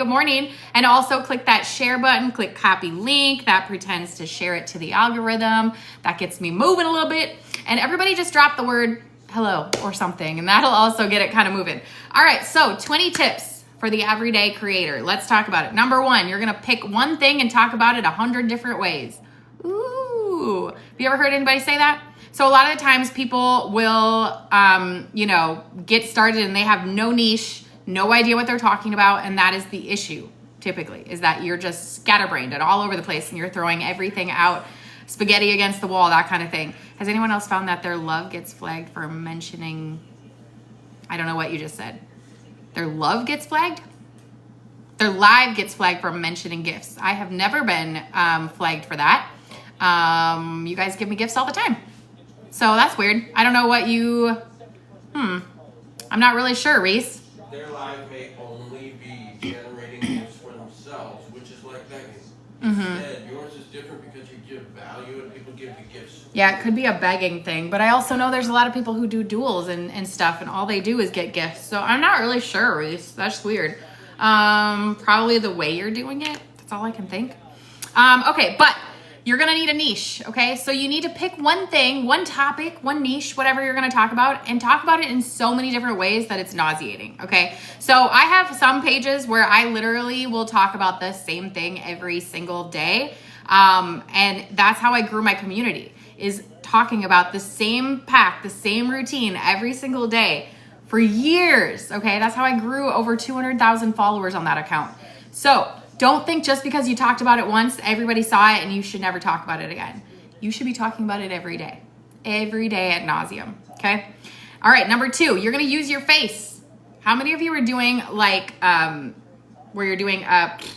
good morning. And also click that share button, click copy link. That pretends to share it to the algorithm. That gets me moving a little bit. And everybody just drop the word hello or something, and that'll also get it kind of moving. All right, so 20 tips for the everyday creator. Let's talk about it. Number one, you're gonna pick one thing and talk about it 100 different ways. Ooh, have you ever heard anybody say that? So a lot of the times people will, get started and they have no niche, no idea what they're talking about, and that is the issue, typically, is that you're just scatterbrained and all over the place and you're throwing everything out, spaghetti against the wall, that kind of thing. Has anyone else found that their love gets flagged for mentioning, I don't know what you just said. Their love gets flagged? Their live gets flagged for mentioning gifts. I have never been flagged for that. You guys give me gifts all the time. So that's weird. I don't know what you, I'm not really sure, Reese. Their live may only be generating gifts for themselves, which is like begging. Instead, yours is different because you give value and people give you gifts. Yeah, it could be a begging thing, but I also know there's a lot of people who do duels and stuff, and all they do is get gifts. So I'm not really sure, Reese. That's weird. Probably the way you're doing it. That's all I can think. Okay, but you're going to need a niche, okay? So you need to pick one thing, one topic, one niche, whatever you're going to talk about, and talk about it in so many different ways that it's nauseating, okay? So I have some pages where I literally will talk about the same thing every single day, and that's how I grew my community, is talking about the same pack, the same routine every single day for years, okay? That's how I grew over 200,000 followers on that account. So don't think just because you talked about it once, everybody saw it and you should never talk about it again. You should be talking about it every day ad nauseum, okay? All right, number two, you're gonna use your face. How many of you are doing like, where you're doing,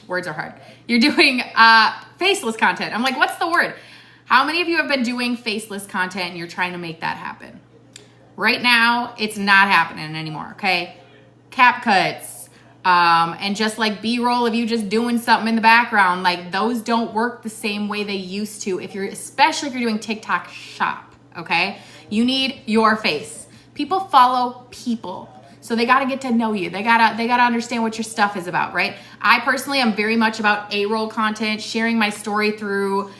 words are hard. You're doing faceless content. I'm like, what's the word? How many of you have been doing faceless content and you're trying to make that happen? Right now, it's not happening anymore, okay? CapCuts, and just like B-roll of you just doing something in the background, like those don't work the same way they used to, especially if you're doing TikTok shop, okay? You need your face. People follow people. So they got to get to know you. They got to understand what your stuff is about, right? I personally am very much about A-roll content, sharing my story through,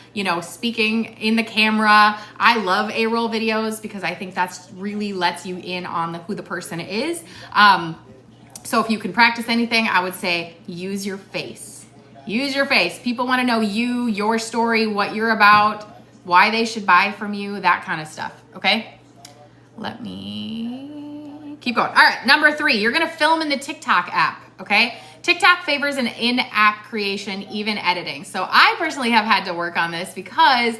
speaking in the camera. I love A-roll videos because I think that's really lets you in on who the person is. So if you can practice anything, I would say use your face. Use your face. People want to know you, your story, what you're about, why they should buy from you, that kind of stuff, okay? Let me keep going. All right, number three, you're going to film in the TikTok app, okay? TikTok favors an in-app creation, even editing. So I personally have had to work on this because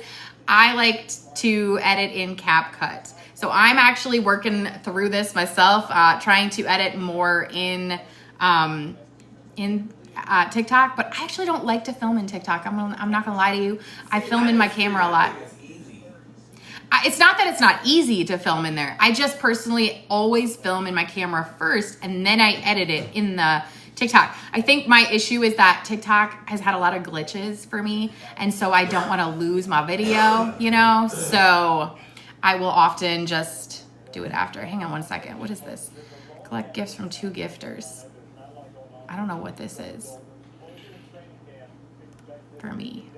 I like to edit in CapCut. So I'm actually working through this myself, trying to edit more in TikTok, but I actually don't like to film in TikTok. I'm not gonna lie to you. I film in my camera a lot. It's not that it's not easy to film in there. I just personally always film in my camera first, and then I edit it in the TikTok. I think my issue is that TikTok has had a lot of glitches for me, and so I don't want to lose my video, So I will often just do it after. Hang on one second. What is this? Collect gifts from 2 gifters. I don't know what this is for me.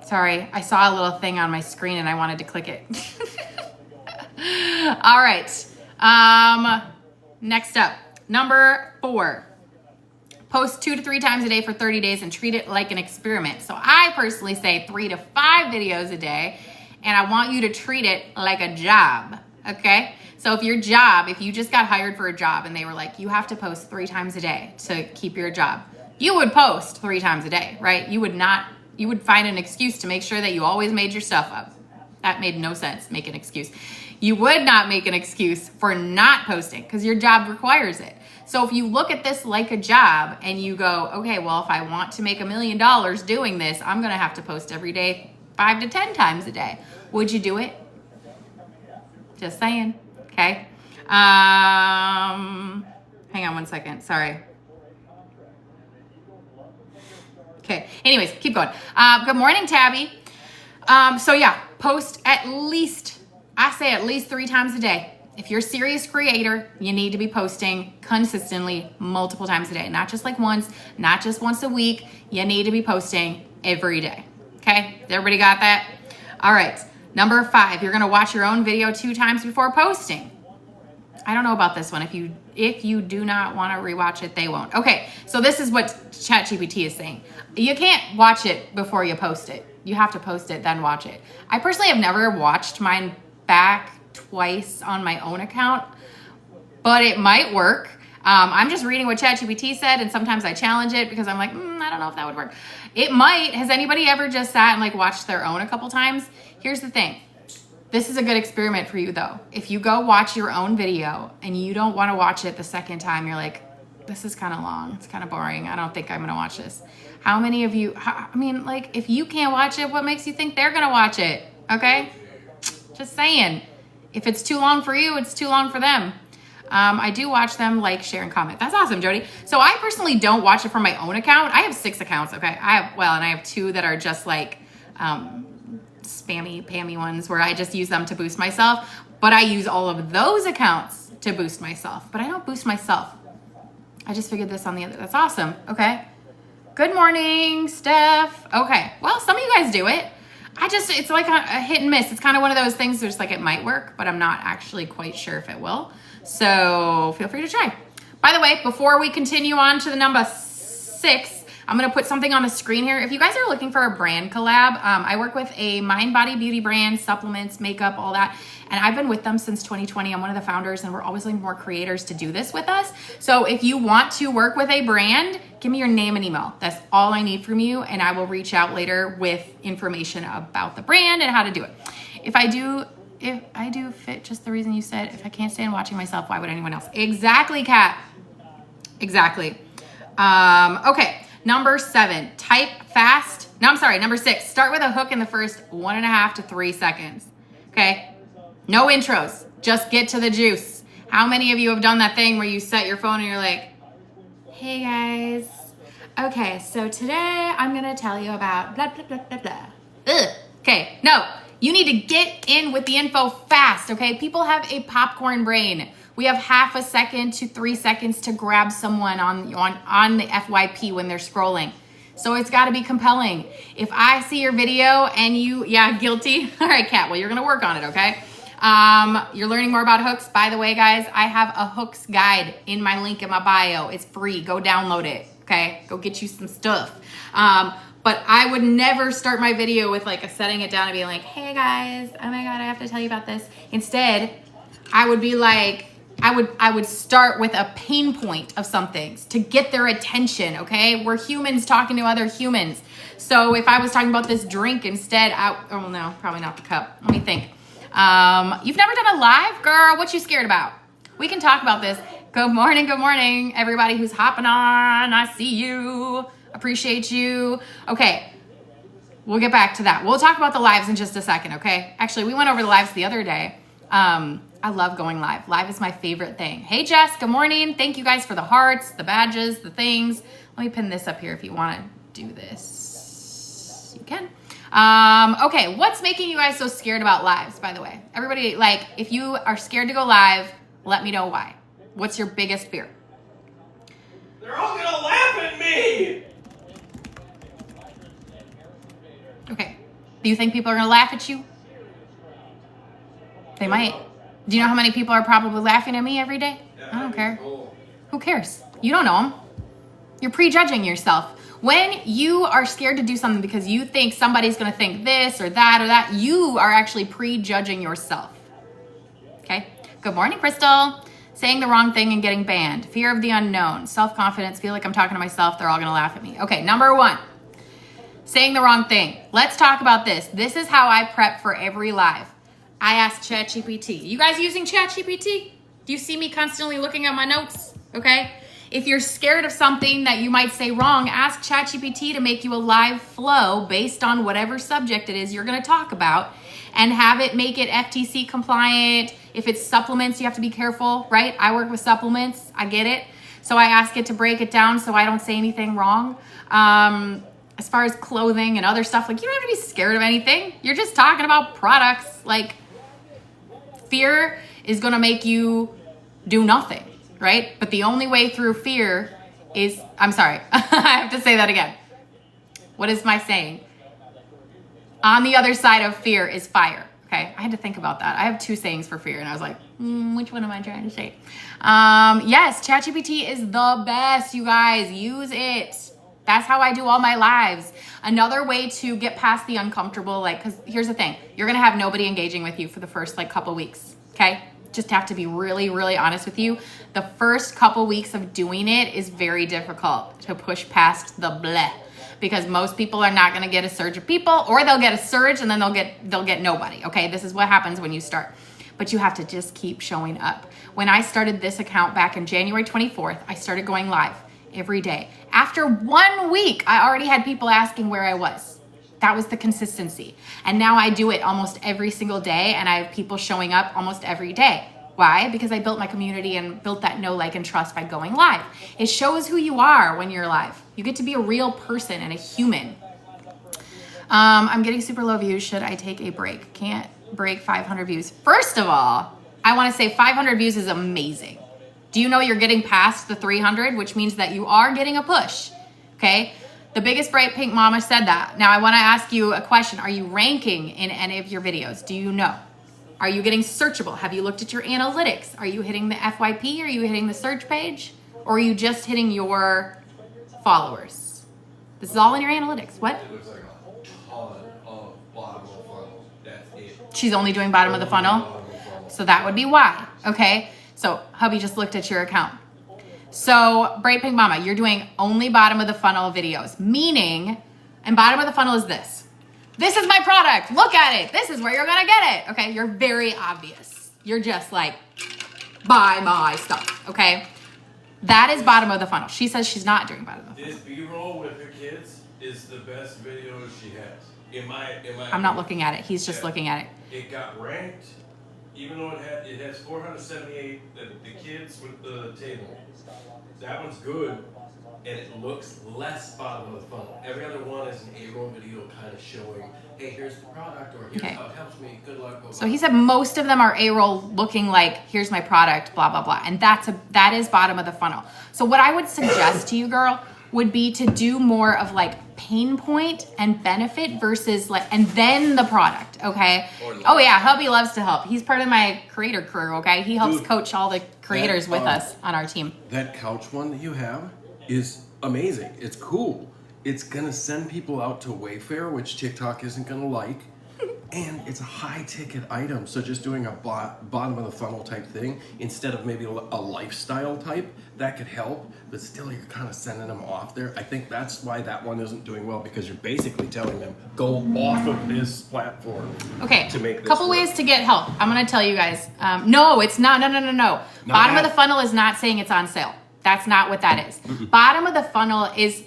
Sorry, I saw a little thing on my screen and I wanted to click it. All right. Next up, number 4. Post 2 to 3 times a day for 30 days and treat it like an experiment. So I personally say 3 to 5 videos a day, and I want you to treat it like a job, okay? So if you just got hired for a job and they were like, you have to post 3 times a day to keep your job, you would post 3 times a day, right? You would find an excuse to make sure that you always made your stuff up. That made no sense, make an excuse. You would not make an excuse for not posting because your job requires it. So if you look at this like a job and you go, okay, well, if I want to make $1 million doing this, I'm gonna have to post every day 5 to 10 times a day. Would you do it? Just saying, okay? Hang on one second, sorry. Okay, anyways, keep going. Good morning, Tabby. So yeah, post at least 3 times a day. If you're a serious creator, you need to be posting consistently multiple times a day, not just like once, not just once a week. You need to be posting every day. Okay, everybody got that? All right, number 5, you're gonna watch your own video 2 times before posting. I don't know about this one. If you do not want to rewatch it, they won't. Okay, so this is what ChatGPT is saying. You can't watch it before you post it. You have to post it, then watch it. I personally have never watched mine back twice on my own account, but it might work. I'm just reading what ChatGPT said, and sometimes I challenge it because I'm like, I don't know if that would work. It might. Has anybody ever just sat and like watched their own a couple times? Here's the thing. This is a good experiment for you though. If you go watch your own video and you don't want to watch it the second time, you're like, this is kind of long. It's kind of boring. I don't think I'm going to watch this. How many of you, like if you can't watch it, what makes you think they're going to watch it? Okay. Just saying. If it's too long for you, it's too long for them. I do watch them, like, share, and comment. That's awesome, Jody. So I personally don't watch it from my own account. I have 6 accounts, okay? And I have 2 that are just like spammy, pammy ones where I just use them to boost myself. But I use all of those accounts to boost myself. But I don't boost myself. I just figured this on the other. That's awesome. Okay. Good morning, Steph. Okay. Well, some of you guys do it. It's like a hit and miss. It's kind of one of those things where it's like it might work, but I'm not actually quite sure if it will. So feel free to try. By the way, before we continue on to the number 6, I'm going to put something on the screen here. If you guys are looking for a brand collab, I work with a mind, body, beauty brand, supplements, makeup, all that. And I've been with them since 2020. I'm one of the founders, and we're always looking for more creators to do this with us. So if you want to work with a brand, give me your name and email. That's all I need from you, and I will reach out later with information about the brand and how to do it. If I do fit just the reason you said, if I can't stand watching myself, why would anyone else? Exactly, Kat. Exactly. Okay, number 7, type fast. No, I'm sorry, number 6, start with a hook in the first 1.5 to 3 seconds. Okay? No intros, just get to the juice. How many of you have done that thing where you set your phone and you're like, hey guys, okay, so today I'm gonna tell you about blah, blah, blah, blah, blah. Ugh. Okay, no, you need to get in with the info fast, okay? People have a popcorn brain. We have half a second to 3 seconds to grab someone on the FYP when they're scrolling. So it's gotta be compelling. If I see your video and guilty. All right, Kat, well, you're gonna work on it, okay? You're learning more about hooks. By the way, guys, I have a hooks guide in my link in my bio. It's free. Go download it. Okay. Go get you some stuff. But I would never start my video with like setting it down and being like, hey guys, oh my God, I have to tell you about this. Instead, I would be like, I would start with a pain point of something to get their attention. Okay. We're humans talking to other humans. So if I was talking about this drink instead, oh no, probably not the cup. Let me think. You've never done a live? Girl, what you scared about? We can talk about this. Good morning, everybody who's hopping on. I see you. Appreciate you. Okay, we'll get back to that. We'll talk about the lives in just a second, okay? Actually, we went over the lives the other day. I love going live. Live is my favorite thing. Hey, Jess, good morning. Thank you guys for the hearts, the badges, the things. Let me pin this up here if you want to do this. You can. Okay, what's making you guys so scared about lives, by the way? Everybody, like, if you are scared to go live, let me know why. What's your biggest fear? They're all gonna laugh at me! Okay. Do you think people are gonna laugh at you? They might. Do you know how many people are probably laughing at me every day? Yeah, I don't care. Cool. Who cares? You don't know them. You're prejudging yourself. When you are scared to do something because you think somebody's going to think this or that, you are actually prejudging yourself. Okay? Good morning, Crystal. Saying the wrong thing and getting banned. Fear of the unknown. Self-confidence. Feel like I'm talking to myself. They're all going to laugh at me. Okay, number 1. Saying the wrong thing. Let's talk about this. This is how I prep for every live. I ask ChatGPT. You guys using ChatGPT? Do you see me constantly looking at my notes? Okay? If you're scared of something that you might say wrong, ask ChatGPT to make you a live flow based on whatever subject it is you're going to talk about and have it make it FTC compliant. If it's supplements, you have to be careful, right? I work with supplements. I get it. So I ask it to break it down so I don't say anything wrong. As far as clothing and other stuff, like, you don't have to be scared of anything. You're just talking about products. Like, fear is going to make you do nothing, right? But the only way through fear is, I'm sorry, I have to say that again. What is my saying? On the other side of fear is fire. Okay, I had to think about that. I have 2 sayings for fear, and I was like, which one am I trying to say? Yes, ChatGPT is the best, you guys. Use it. That's how I do all my lives. Another way to get past the uncomfortable, like, because here's the thing. You're going to have nobody engaging with you for the first, like, couple weeks, okay? Just have to be really, really honest with you. The first couple weeks of doing it is very difficult to push past the bleh. Because most people are not going to get a surge of people, or they'll get a surge and then they'll get nobody. Okay, this is what happens when you start. But you have to just keep showing up. When I started this account back in January 24th, I started going live every day. After 1 week, I already had people asking where I was. That was the consistency. And now I do it almost every single day, and I have people showing up almost every day. Why? Because I built my community and built that know, like, and trust by going live. It shows who you are when you're live. You get to be a real person and a human. I'm getting super low views. Should I take a break? Can't break 500 views. First of all, I want to say 500 views is amazing. Do you know you're getting past the 300, which means that you are getting a push, okay? The biggest bright pink mama said that. Now I want to ask you a question. Are you ranking in any of your videos? Do you know? Are you getting searchable? Have you looked at your analytics? Are you hitting the FYP? Are you hitting the search page? Or are you just hitting your followers? This is all in your analytics. What? It looks like a ton of bottom of the funnel. That's it. She's only doing bottom of the funnel? So that would be why, okay? So hubby just looked at your account. So Bright Pink Mama, you're doing only bottom of the funnel videos, meaning, and bottom of the funnel is this. This is my product. Look at it. This is where you're going to get it. Okay. You're very obvious. You're just like, buy my stuff. Okay. That is bottom of the funnel. She says she's not doing bottom of the funnel. This B-roll with her kids is the best video she has. I'm not looking at it. He's just looking at it. It got ranked, even though it has 478, the kids with the table. That one's good. And it looks less bottom of the funnel. Every other one is an A-roll video kind of showing, hey, here's the product, or here's how it helps me, good luck. So he said most of them are A-roll looking like, here's my product, blah, blah, blah. And that is bottom of the funnel. So what I would suggest to you, girl, would be to do more of like pain point and benefit versus like, and then the product, okay? Oh yeah, hubby loves to help. He's part of my creator crew, okay? He helps coach all the creators with us on our team. That couch one that you have is amazing. It's cool. It's gonna send people out to Wayfair, which TikTok isn't gonna like, and it's a high ticket item. So just doing a bottom of the funnel type thing instead of maybe a lifestyle type, that could help, but still you're kind of sending them off there. I think that's why that one isn't doing well, because you're basically telling them go off of this platform. Okay, to make this couple work. ways to get help. I'm gonna tell you guys. No, it's not. No. Bottom of the funnel is not saying it's on sale. That's not what that is. Bottom of the funnel is,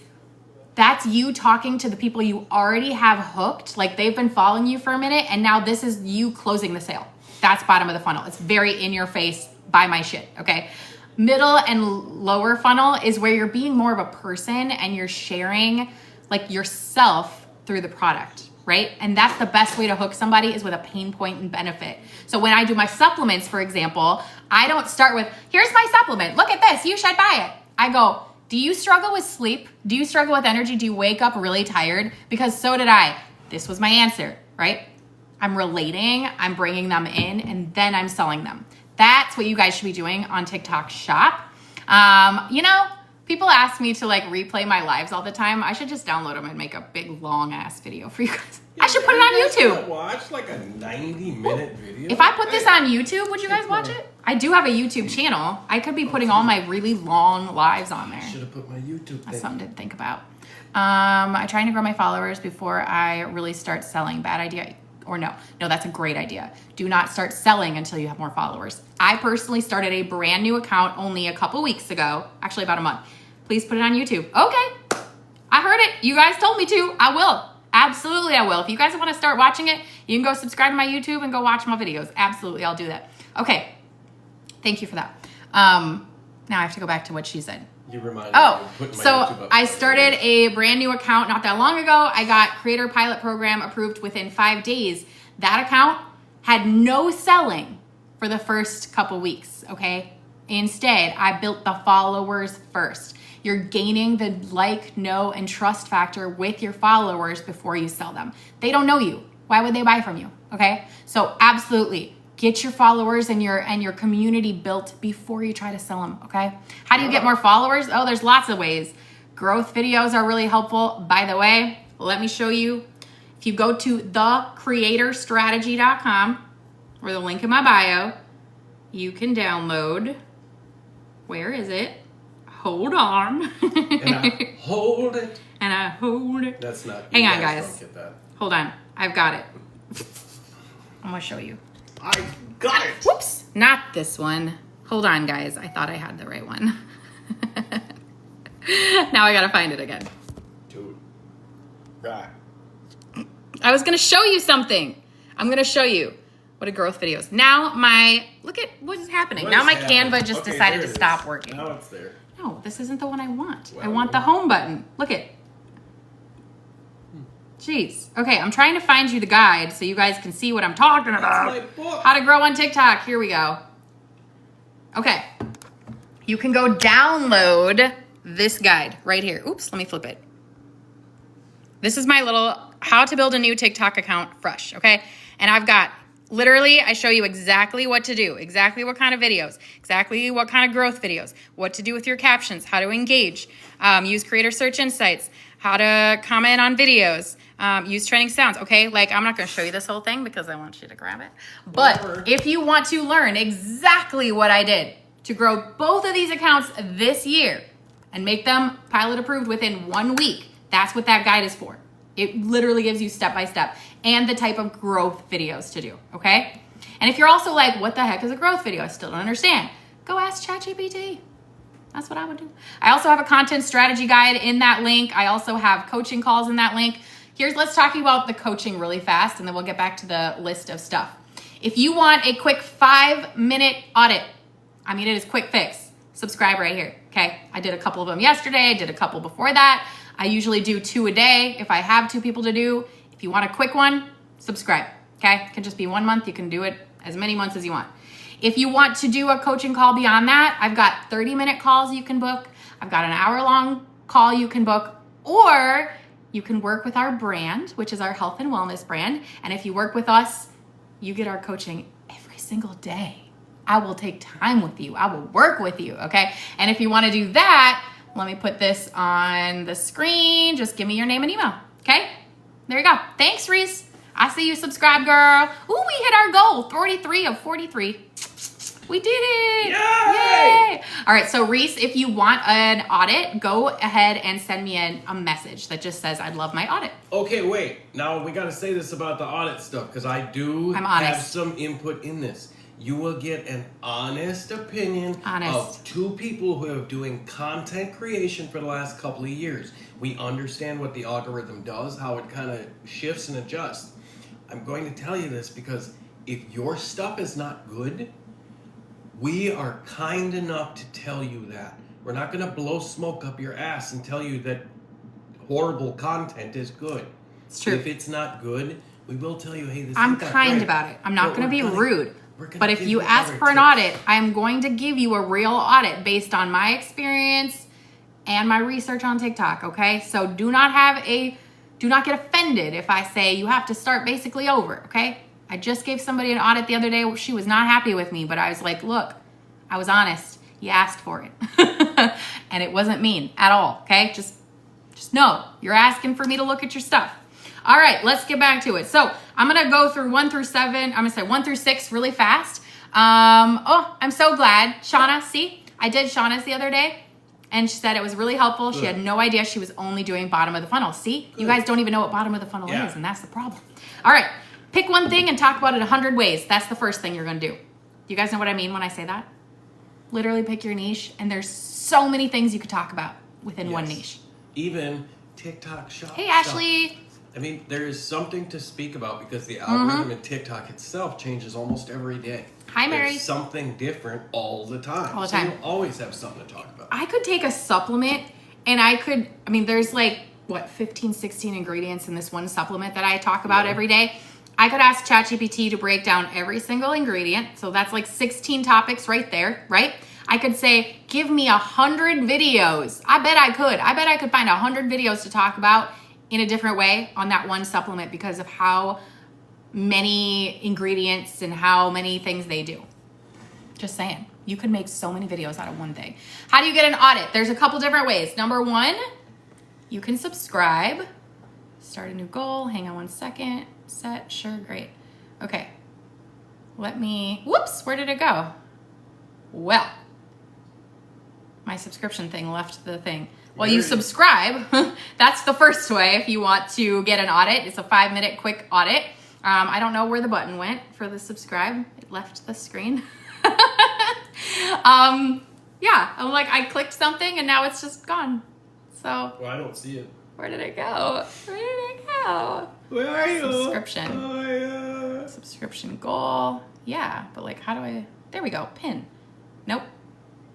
that's you talking to the people you already have hooked. Like they've been following you for a minute and now this is you closing the sale. That's bottom of the funnel. It's very in your face, buy my shit, okay? Middle and lower funnel is where you're being more of a person and you're sharing like yourself through the product, right? And that's the best way to hook somebody, is with a pain point and benefit. So when I do my supplements, for example, I don't start with, here's my supplement. Look at this. You should buy it. I go, do you struggle with sleep? Do you struggle with energy? Do you wake up really tired? Because so did I. This was my answer, right? I'm relating, I'm bringing them in, and then I'm selling them. That's what you guys should be doing on TikTok Shop. You know, people ask me to like replay my lives all the time. I should just download them and make a big long ass video for you guys. I should put it on YouTube. Watch like a 90-minute video. If I put this on YouTube, would you guys watch it? I do have a YouTube channel. I could be putting all my really long lives on there. Should have put my YouTube That's thing. something to think about. I'm trying to grow my followers before I really start selling. Bad idea. Or no, that's a great idea. Do not start selling until you have more followers. I personally started a brand new account only a couple weeks ago, actually about a month. Please put it on YouTube. Okay, I heard it. You guys told me to. I will. Absolutely, I will. If you guys want to start watching it, you can go subscribe to my YouTube and go watch my videos. Absolutely, I'll do that. Okay, thank you for that. Now I have to go back to what she said. You reminded me of putting my YouTube So up. I started a brand new account not that long ago. I got Creator Pilot Program approved within 5 days. That account had no selling for the first couple weeks, okay? Instead, I built the followers first. You're gaining the like, know, and trust factor with your followers before you sell them. They don't know you. Why would they buy from you? Okay? So absolutely get your followers and your community built before you try to sell them, okay? How do you get more followers? Oh, there's lots of ways. Growth videos are really helpful. By the way, let me show you. If you go to thecreatorstrategy.com or the link in my bio, you can download, where is it? Hold on. And I hold it. And I hold it. That's not. Hang you on, guys. Don't get that. Hold on. I've got it. I'm going to show you. I got it. Whoops. Not this one. Hold on, guys. I thought I had the right one. Now I got to find it again. Dude. Right. I was going to show you something. I'm going to show you. What are growth videos? Now look at what is happening. What now is my happening? Canva just Okay, decided there to it stop is. working. Now it's there. No, this isn't the one I want. I Well, want the home button. Look it. Jeez. Okay, I'm trying to find you the guide so you guys can see what I'm talking about. my book. How to grow on TikTok. Here we go. Okay. You can go download this guide right here. Oops, let me flip it. This is my little how to build a new TikTok account fresh, okay? And I've got literally, I show you exactly what to do, exactly what kind of videos, exactly what kind of growth videos, what to do with your captions, how to engage, use creator search insights, how to comment on videos, use trending sounds, okay? Like, I'm not gonna show you this whole thing because I want you to grab it. But if you want to learn exactly what I did to grow both of these accounts this year and make them pilot approved within 1 week, that's what that guide is for. It literally gives you step-by-step and the type of growth videos to do, okay? And if you're also like, what the heck is a growth video? I still don't understand. Go ask ChatGPT. That's what I would do. I also have a content strategy guide in that link. I also have coaching calls in that link. Let's talk about the coaching really fast, and then we'll get back to the list of stuff. If you want a quick 5-minute audit, I mean, it is quick fix. Subscribe right here, okay? I did a couple of them yesterday. I did a couple before that. I usually do 2 a day if I have 2 people to do. If you want a quick one, subscribe, okay? It can just be 1 month. You can do it as many months as you want. If you want to do a coaching call beyond that, I've got 30-minute calls you can book. I've got an hour-long call you can book, or you can work with our brand, which is our health and wellness brand. And if you work with us, you get our coaching every single day. I will take time with you. I will work with you, okay? And if you want to do that, let me put this on the screen. Just give me your name and email, okay? There you go. Thanks, Reese. I see you subscribe, girl. Ooh, we hit our goal, 43 of 43. We did it. Yay! All right, so Reese, if you want an audit, go ahead and send me a message that just says, I'd love my audit. Okay, wait. Now we got to say this about the audit stuff because I do I'm have honest. some input in this. You will get an honest opinion Honest. of 2 people who have doing content creation for the last couple of years. We understand what the algorithm does, how it kind of shifts and adjusts. I'm going to tell you this because if your stuff is not good, we are kind enough to tell you that. We're not going to blow smoke up your ass and tell you that horrible content is good. It's true. If it's not good, we will tell you, hey, this I'm isn't that kind great. about it. I'm not But going to be we're gonna- rude. we're gonna But if give you ask other for an tips. audit, I'm going to give you a real audit based on my experience and my research on TikTok, okay? So do not get offended if I say you have to start basically over, okay? I just gave somebody an audit the other day. She was not happy with me, but I was like, look, I was honest. You asked for it. And it wasn't mean at all, okay? Just know you're asking for me to look at your stuff. All right, let's get back to it. So I'm going to go through 1 through 7. I'm going to say 1 through 6 really fast. I'm so glad. Shauna, see, I did Shauna's the other day. And she said it was really helpful. She had no idea she was only doing bottom of the funnel. See, you guys don't even know what bottom of the funnel is, and that's the problem. All right, pick one thing and talk about it 100 ways. That's the first thing you're going to do. You guys know what I mean when I say that? Literally pick your niche, and there's so many things you could talk about within one Yes. niche. Even TikTok shop. Hey, stuff. Ashley. I mean, there is something to speak about because the algorithm in TikTok itself changes almost every day. Hi, Mary. There's something different all the time. All the So time. you always have something to talk about. I could take a supplement and there's like, 15, 16 ingredients in this one supplement that I talk about every day. I could ask ChatGPT to break down every single ingredient. So that's like 16 topics right there, right? I could say, give me 100 videos. I bet I could. I bet I could find 100 videos to talk about in a different way on that one supplement because of how many ingredients and how many things they do. Just saying. You could make so many videos out of one thing. How do you get an audit? There's a couple different ways. Number one, you can subscribe. Start a new goal. Hang on one second. Set. Sure. Great. Okay. Whoops. Where did it go? Well, my subscription thing left the thing. Well, you subscribe. That's the first way if you want to get an audit. It's a 5-minute quick audit. I don't know where the button went for the subscribe. It left the screen. Yeah, I'm like, I clicked something and now it's just gone. So. Well, I don't see it. Where did it go? Where did it go? Where are you? Subscription. Oh, Subscription goal. Yeah, but like, how do I? There we go. Pin. Nope.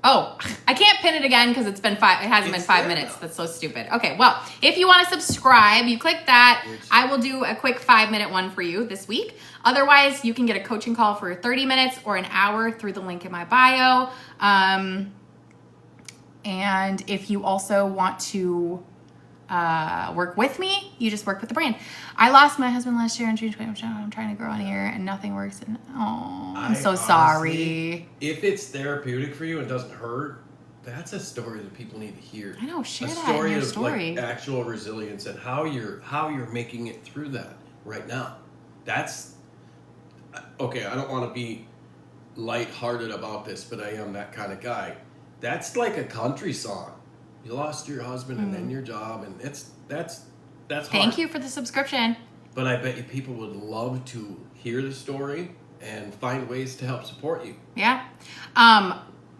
Oh, I can't pin it again because it hasn't been 5 minutes. That's so stupid. Okay, well, if you want to subscribe, you click that. I will do a quick 5-minute one for you this week. Otherwise, you can get a coaching call for 30 minutes or an hour through the link in my bio. And if you also want to work with me, you just work with the brand. I lost my husband last year in June 2020. I'm trying to grow on here and nothing works. And I'm so sorry. If it's therapeutic for you and doesn't hurt, that's a story that people need to hear. I know, share a that story in your of story. Like actual resilience and how you're making it through that right now. That's okay. I don't want to be lighthearted about this, but I am that kind of guy. That's like a country song. You lost your husband and then your job, and that's hard. Thank you for the subscription. But I bet you people would love to hear the story and find ways to help support you. Yeah.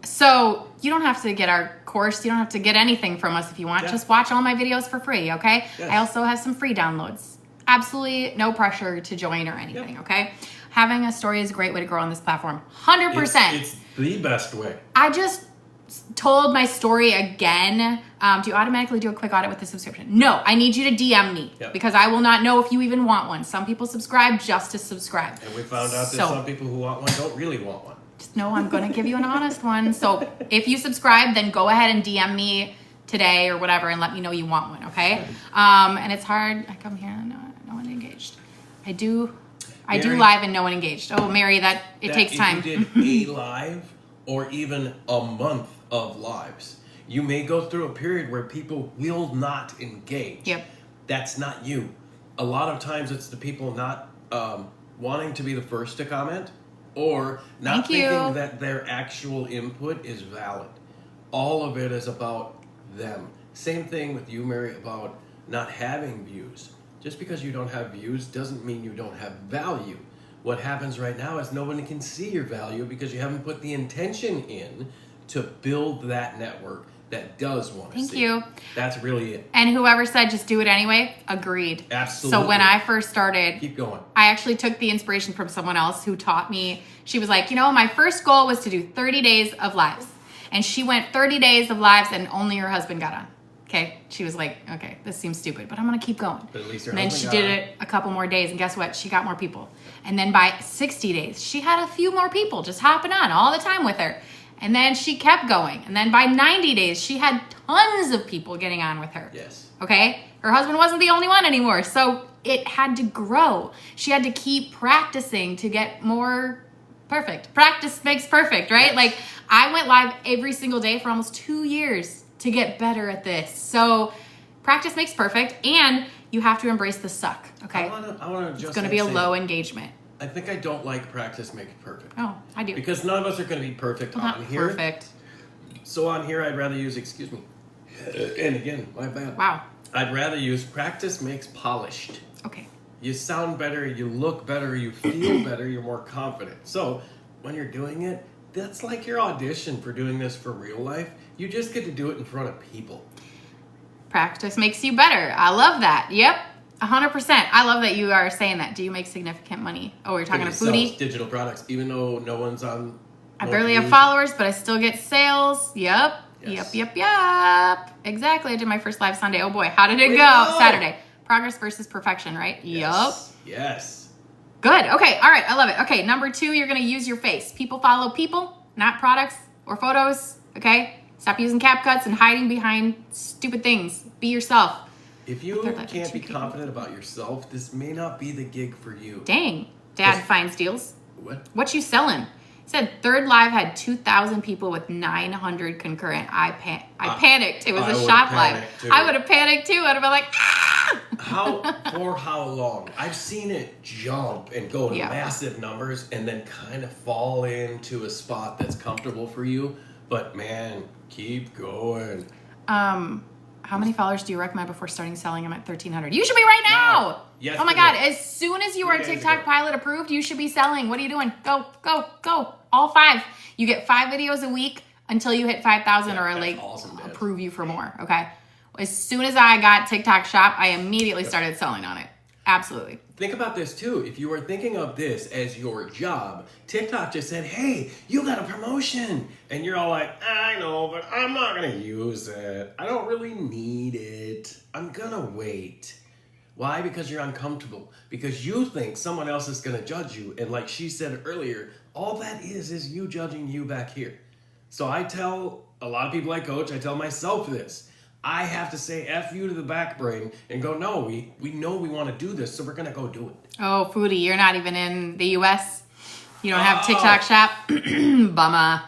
So you don't have to get our course. You don't have to get anything from us if you want. Yeah. Just watch all my videos for free, okay? Yes. I also have some free downloads. Absolutely no pressure to join or anything, okay? Having a story is a great way to grow on this platform. 100%. It's the best way. I just told my story again. Do you automatically do a quick audit with the subscription? No, I need you to DM me because I will not know if you even want one. Some people subscribe just to subscribe. And we found out that some people who want one don't really want one. Just know I'm going to give you an honest one. So if you subscribe, then go ahead and DM me today or whatever and let me know you want one, okay? And it's hard. I come here and no one engaged. I do live and no one engaged. Oh, Mary, it takes time. If you did a live or even a month of lives, you may go through a period where people will not engage. Yep. That's not you. A lot of times it's the people not wanting to be the first to comment or not thinking that their actual input is valid. All of it is about them. Same thing with you, Mary, about not having views. Just because you don't have views doesn't mean you don't have value. What happens right now is nobody can see your value because you haven't put the intention in to build that network that does want to see. Thank you. That's really it. And whoever said just do it anyway, agreed. Absolutely. So when I first started, Keep going. I actually took the inspiration from someone else who taught me. She was like, my first goal was to do 30 days of lives. And she went 30 days of lives and only her husband got on. Okay. She was like, okay, this seems stupid, but I'm going to keep going. But at least her and then she husband did got it a couple more days. And guess what? She got more people. And then by 60 days, she had a few more people just hopping on all the time with her. And then she kept going. And then by 90 days, she had tons of people getting on with her. Yes. Okay? Her husband wasn't the only one anymore. So it had to grow. She had to keep practicing to get more perfect. Practice makes perfect, right? Yes. Like I went live every single day for almost 2 years to get better at this. So practice makes perfect. And you have to embrace the suck. Okay? I want to just it's going to be a low engagement. I think I don't like practice makes perfect. Oh, I do. Because none of us are going to be perfect Not on here. perfect. So on here, I'd rather use, excuse me. And again, my bad. Wow. I'd rather use practice makes polished. Okay. You sound better, you look better, you feel better, you're more confident. So when you're doing it, that's like your audition for doing this for real life. You just get to do it in front of people. Practice makes you better. I love that. Yep. 100%. I love that you are saying that. Do you make significant money? Oh, you're talking to Foodie? Sells digital products, even though no one's on. I barely have followers, but I still get sales. Yep. Yes. Yep. Exactly. I did my first live Sunday. Oh boy, how did it go? go. Saturday. Progress versus perfection, right? Yes. Yes. Good. Okay. All right. I love it. Okay. Number 2, you're going to use your face. People follow people, not products or photos. Okay. Stop using CapCuts and hiding behind stupid things. Be yourself. If you They're like can't be 2 people. confident about yourself, this may not be the gig for you. Dang. Dad Yes. finds deals. What? What you selling? He said Third Live had 2,000 people with 900 concurrent. I panicked. It was I a would've shock live. panicked, too. I would have panicked too. I'd have been like, ah! How long? I've seen it jump and go in Yeah. massive numbers and then kind of fall into a spot that's comfortable for you. But man, keep going. How many followers do you recommend before starting selling? I'm at 1,300. You should be right now. Yes, Oh my we God. did. As soon as you 3 are days TikTok ago. pilot approved, you should be selling. What are you doing? Go, go, go. All 5. You get 5 videos a week until you hit 5,000 or that's like awesome, Dad. approve you for more. Okay. As soon as I got TikTok Shop, I immediately started selling on it. Absolutely. Think about this too. If you are thinking of this as your job, TikTok just said, hey, you got a promotion. And you're all like, I know, but I'm not going to use it. I don't really need it. I'm going to wait. Why? Because you're uncomfortable. Because you think someone else is going to judge you. And like she said earlier, all that is you judging you back here. So I tell a lot of people I coach, I tell myself this. I have to say F you to the back brain and go, no, we know we want to do this, so we're going to go do it. Oh, Foodie, you're not even in the US. You don't have TikTok Shop. Bummer.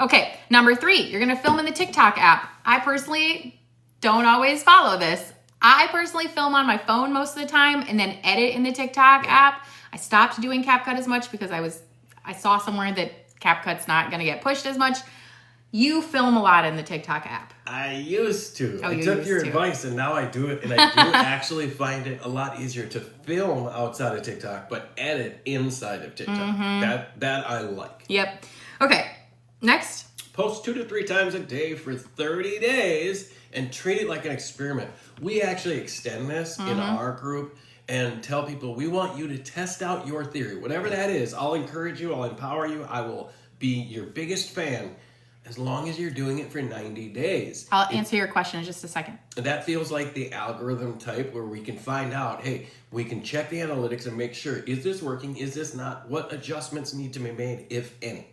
Okay, number 3, you're going to film in the TikTok app. I personally don't always follow this. I personally film on my phone most of the time and then edit in the TikTok app. I stopped doing CapCut as much because I saw somewhere that CapCut's not going to get pushed as much. You film a lot in the TikTok app. I used to. Oh, I you took used your to. advice and now I do it. And I do actually find it a lot easier to film outside of TikTok, but edit inside of TikTok. Mm-hmm. That I like. Yep. Okay, next. Post 2 to 3 times a day for 30 days and treat it like an experiment. We actually extend this in our group and tell people we want you to test out your theory. Whatever that is, I'll encourage you, I'll empower you, I will be your biggest fan as long as you're doing it for 90 days. I'll answer your question in just a second. That feels like the algorithm type where we can find out, hey, we can check the analytics and make sure, is this working, is this not? What adjustments need to be made, if any?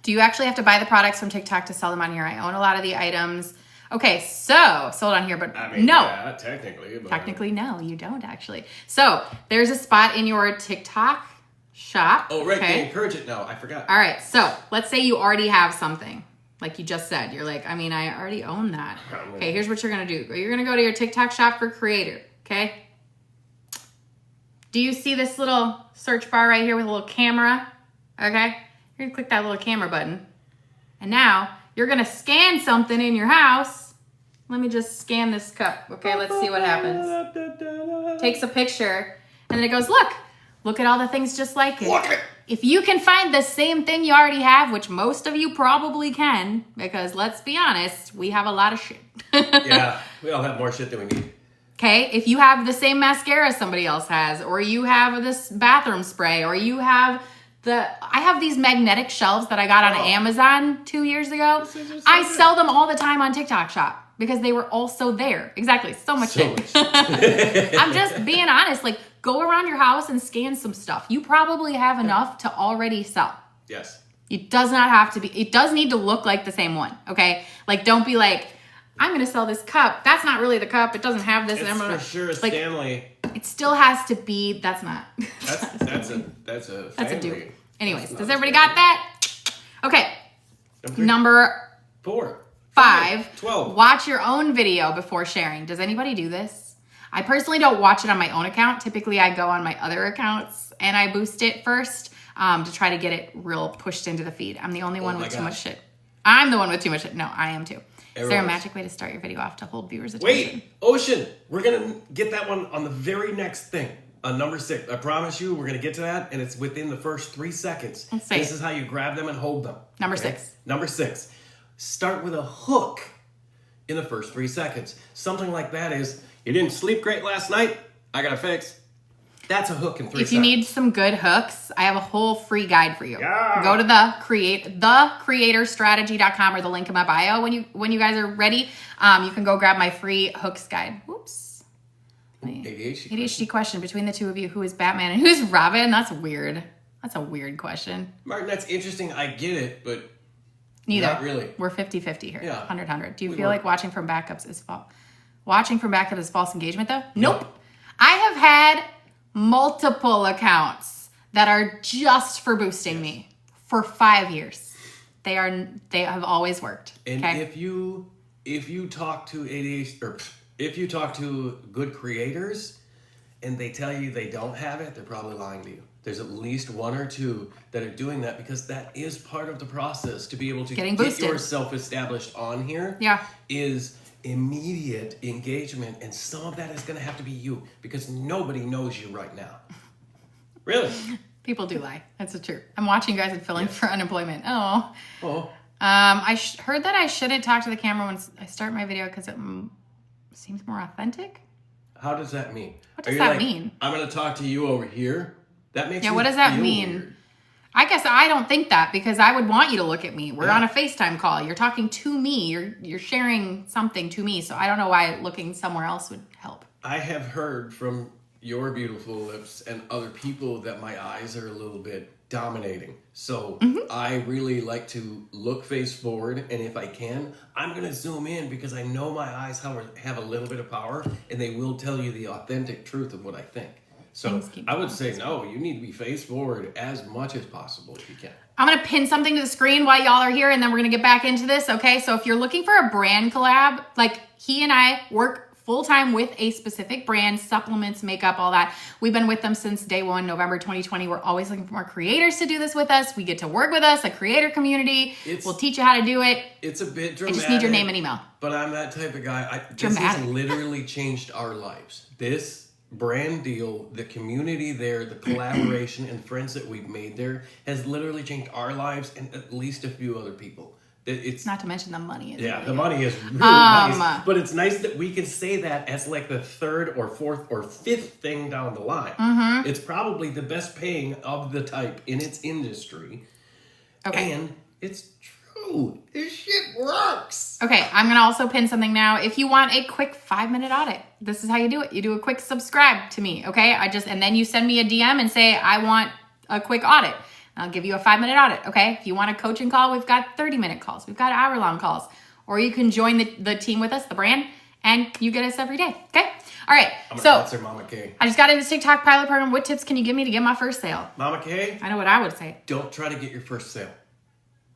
Do you actually have to buy the products from TikTok to sell them on here? I own a lot of the items. Okay, so sold on here, but no. Yeah, technically. But Technically, no, you don't actually. So there's a spot in your TikTok shop. Oh, right, Okay. they encourage it now. I forgot. All right, so let's say you already have something. Like you just said, you're like, I mean, I already own that. Okay, here's what you're gonna do. You're gonna go to your TikTok shop for creator, okay? Do you see this little search bar right here with a little camera? Okay, you're gonna click that little camera button. And now you're gonna scan something in your house. Let me just scan this cup. Okay, let's see what happens. Takes a picture, and then it goes, look at all the things just like it. Look it. If you can find the same thing you already have, which most of you probably can, because let's be honest, we have a lot of shit. Yeah, we all have more shit than we need. Okay, if you have the same mascara somebody else has, or you have this bathroom spray, or you have I have these magnetic shelves that I got on Amazon 2 years ago. I sell them all the time on TikTok Shop because they were also there. Exactly, so much shit. I'm just being honest, like go around your house and scan some stuff. You probably have enough to already sell. Yes. It does not have to be, it does need to look like the same one, okay? Like, don't be like, I'm gonna sell this cup. That's not really the cup. It doesn't have this. It's and I'm gonna, for sure like, Stanley. it still has to be, that's not. That's a That's a family. dupe. Anyways, That's does not everybody Stanley. got that? Okay, Number number 4. 5. 12. Watch your own video before sharing. Does anybody do this? I personally don't watch it on my own account. Typically, I go on my other accounts and I boost it first to try to get it real pushed into the feed. I'm the only one my with too gosh. much shit. I'm the one with too much shit. No, I am too. Is there a Everyone's- magic way to start your video off to hold viewers' attention? Wait, Ocean, we're gonna get that one on the very next thing. Number 6. I promise you, we're gonna get to that, and it's within the first 3 seconds. Let's say This it. is how you grab them and hold them. Number 6. Number 6. Start with a hook in the first 3 seconds. Something like that is, you didn't sleep great last night. I got a fix. That's a hook in 3 seconds. If you need some good hooks, I have a whole free guide for you. Yeah. Go to thecreatorstrategy.com or the link in my bio when you guys are ready. You can go grab my free hooks guide. Whoops. ADHD question between the two of you. Who is Batman and who's Robin? That's weird. That's a weird question. Martin, that's interesting. I get it, but Neither. not really. We're 50-50 here. Yeah. 100-100. Do you We feel were. like watching from backups is false? Watching from backup is false engagement though? Nope. I have had multiple accounts that are just for boosting me for 5 years. They have always worked. And okay? if you talk to ADHD, or if you talk to good creators and they tell you they don't have it, they're probably lying to you. There's at least one or two that are doing that because that is part of the process to be able to Getting get boosted. yourself established on here. Yeah. Is immediate engagement, and some of that is going to have to be you because nobody knows you right now. Really? People do lie. That's the truth. I'm watching you guys and filling for unemployment. Oh. Oh. I heard that I shouldn't talk to the camera when I start my video because it seems more authentic. How does that mean? What Are does you that like, mean? I'm going to talk to you over here. That makes Yeah, me what does that feel mean? weird. I guess I don't think that because I would want you to look at me. We're Yeah. on a FaceTime call. You're talking to me. You're sharing something to me. So I don't know why looking somewhere else would help. I have heard from your beautiful lips and other people that my eyes are a little bit dominating. So I really like to look face forward, and if I can, I'm going to zoom in because I know my eyes have a little bit of power, and they will tell you the authentic truth of what I think. So Things keep I would going. say, no, you need to be face forward as much as possible if you can. I'm going to pin something to the screen while y'all are here, and then we're going to get back into this, okay? So if you're looking for a brand collab, like he and I work full-time with a specific brand, supplements, makeup, all that. We've been with them since day one, November 2020. We're always looking for more creators to do this with us. We get to work with us, a creator community. We'll teach you how to do it. It's a bit I dramatic. just need your name and email. But I'm that type of guy. This has Dramatic. literally changed our lives. This brand deal, the community there, the collaboration and friends that we've made there has literally changed our lives and at least a few other people. It's Not to mention the money. Is yeah, really the it. money is really nice. But it's nice that we can say that as like the third or fourth or fifth thing down the line. It's probably the best paying of the type in its industry. Okay. And it's true. This shit works. Okay, I'm going to also pin something now. If you want a quick 5-minute audit, this is how you do it. You do a quick subscribe to me, okay? And then you send me a DM and say, I want a quick audit. I'll give you a 5-minute audit, okay? If you want a coaching call, we've got 30-minute calls. We've got hour-long calls. Or you can join the team with us, the brand, and you get us every day, okay? All right, I'm so gonna answer Mama K. I just got into TikTok pilot program. What tips can you give me to get my first sale? Mama K, I know what I would say. don't try to get your first sale.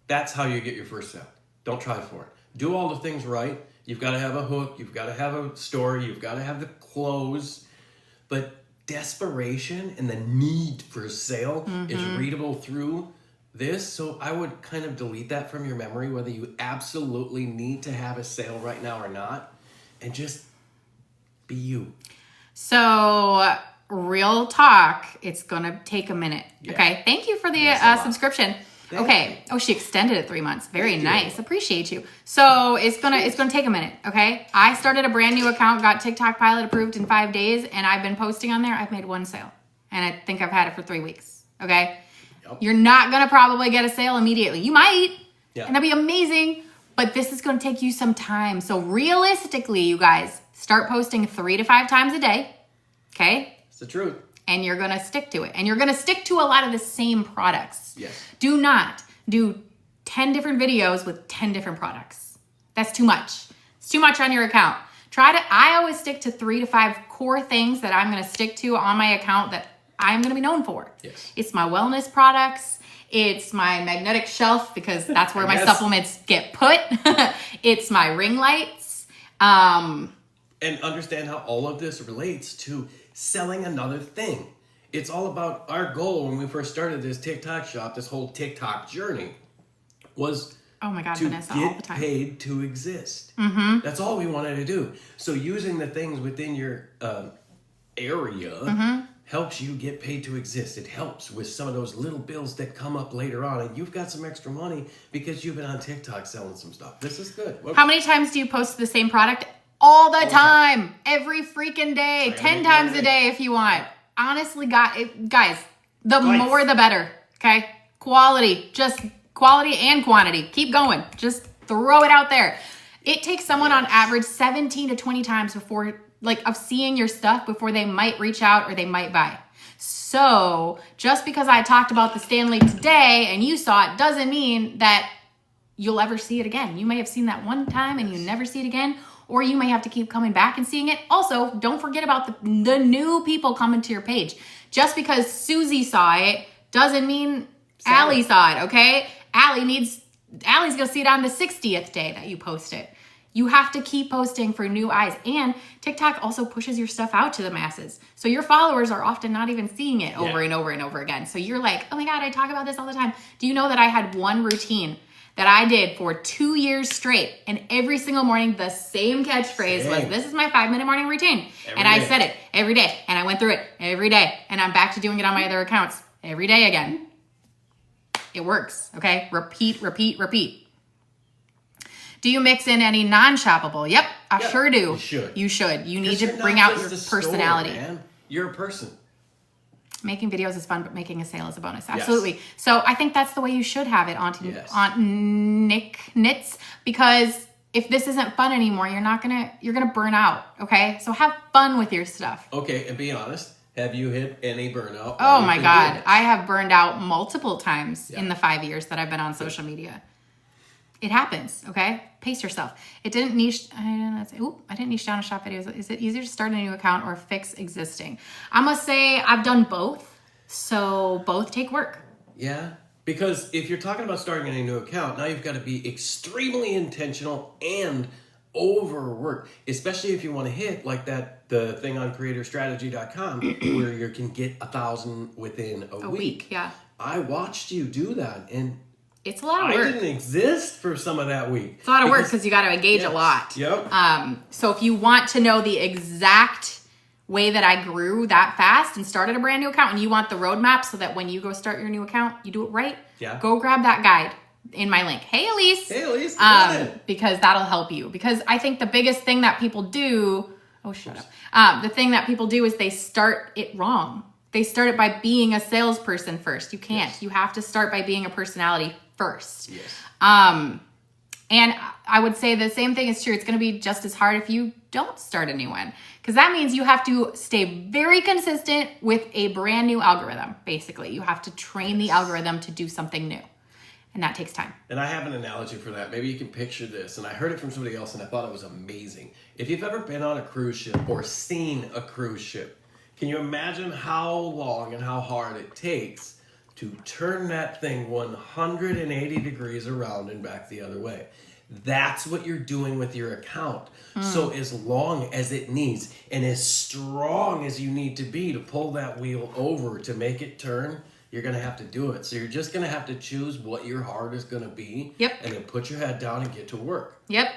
That's how you get your first sale. Don't try for it. Do all the things right. You've got to have a hook. You've got to have a story. You've got to have the close. But desperation and the need for a sale is readable through this. So I would kind of delete that from your memory, whether you absolutely need to have a sale right now or not. And just be you. So, real talk, it's going to take a minute. Yeah. Okay. Thank you for the Yes, a lot. subscription. Thank Okay. Oh, she extended it 3 months. Very Thank you. nice. Appreciate you. So, it's going to take a minute. Okay. I started a brand new account, got TikTok pilot approved in 5 days, and I've been posting on there. I've made 1 sale, and I think I've had it for 3 weeks. Okay. Yep. You're not going to probably get a sale immediately. You might, Yeah. and that'd be amazing, but this is going to take you some time. So, realistically, you guys, start posting 3 to 5 times a day. Okay. It's the truth. And you're going to stick to it. And you're going to stick to a lot of the same products. Yes. Do not do 10 different videos with 10 different products. That's too much. It's too much on your account. I always stick to 3 to 5 core things that I'm going to stick to on my account that I'm going to be known for. Yes. It's my wellness products. It's my magnetic shelf because that's where my Yes. supplements get put. It's my ring lights. And understand how all of this relates to selling another thing. It's all about our goal when we first started this TikTok shop, this whole TikTok journey, was Oh my God, to Vanessa, all the get time. paid to exist. Mm-hmm. That's all we wanted to do. So using the things within your area Mm-hmm. helps you get paid to exist. It helps with some of those little bills that come up later on, and you've got some extra money because you've been on TikTok selling some stuff. This is good. What- How many times do you post the same product? All the time. Every freaking day. gotta 10 make times money. a day if you want. Honestly, guys, the Life. more the better. Okay? Quality. Just quality and quantity. Keep going. Just throw it out there. It takes someone on average 17 to 20 times before, like, of seeing your stuff before they might reach out or they might buy. So just because I talked about the Stanley today and you saw it doesn't mean that you'll ever see it again. You may have seen that one time and you never see it again, or you may have to keep coming back and seeing it. Also, don't forget about the new people coming to your page. Just because Susie saw it doesn't mean Allie saw it, okay? Allie's gonna see it on the 60th day that you post it. You have to keep posting for new eyes. And TikTok also pushes your stuff out to the masses. So your followers are often not even seeing it over and over and over again. So you're like, oh my God, I talk about this all the time. Do you know that I had one routine that I did for 2 years straight, and every single morning the same catchphrase was, this is my 5-minute morning routine. I said it every day, and I went through it every day, and I'm back to doing it on my other accounts every day again. It works, okay? Repeat, repeat, repeat. Do you mix in any non-shoppable? Yep, I sure do. You should. You should. You need to bring out your personality. Store, man. You're a person. Making videos is fun, but making a sale is a bonus. Absolutely. Yes. So I think that's the way you should have it, Aunt Nick Knits, because if this isn't fun anymore, you're gonna burn out. Okay, so have fun with your stuff. Okay, and be honest. Have you hit any burnout? Oh my God, I have burned out multiple times in the 5 years that I've been on social media. It happens, okay? Pace yourself. I didn't niche down to shop videos. Is it easier to start a new account or fix existing? I must say I've done both. So both take work. Yeah, because if you're talking about starting a new account, now you've got to be extremely intentional and overwork, especially if you want to hit like the thing on creatorstrategy.com where you can get 1,000 within a week. Yeah. I watched you do that, and it's a lot of work. I didn't exist for some of that week. It's a lot of work because you got to engage a lot. Yep. So if you want to know the exact way that I grew that fast and started a brand new account, and you want the roadmap so that when you go start your new account, you do it right, go grab that guide in my link. Hey, Elise. Hey, Elise. Come on in. Because that'll help you. Because I think the biggest thing that people do, shut up. The thing that people do is they start it wrong. They start it by being a salesperson first. You can't. Yes. You have to start by being a personality first. Yes. And I would say the same thing is true. It's going to be just as hard if you don't start a new one, because that means you have to stay very consistent with a brand new algorithm. Basically, you have to train the algorithm to do something new, and that takes time. And I have an analogy for that. Maybe you can picture this. And I heard it from somebody else, and I thought it was amazing. If you've ever been on a cruise ship or seen a cruise ship, can you imagine how long and how hard it takes to turn that thing 180 degrees around and back the other way? That's what you're doing with your account. So as long as it needs and as strong as you need to be to pull that wheel over to make it turn, you're going to have to do it. So you're just going to have to choose what your heart is going to be. Yep. And then put your head down and get to work. Yep.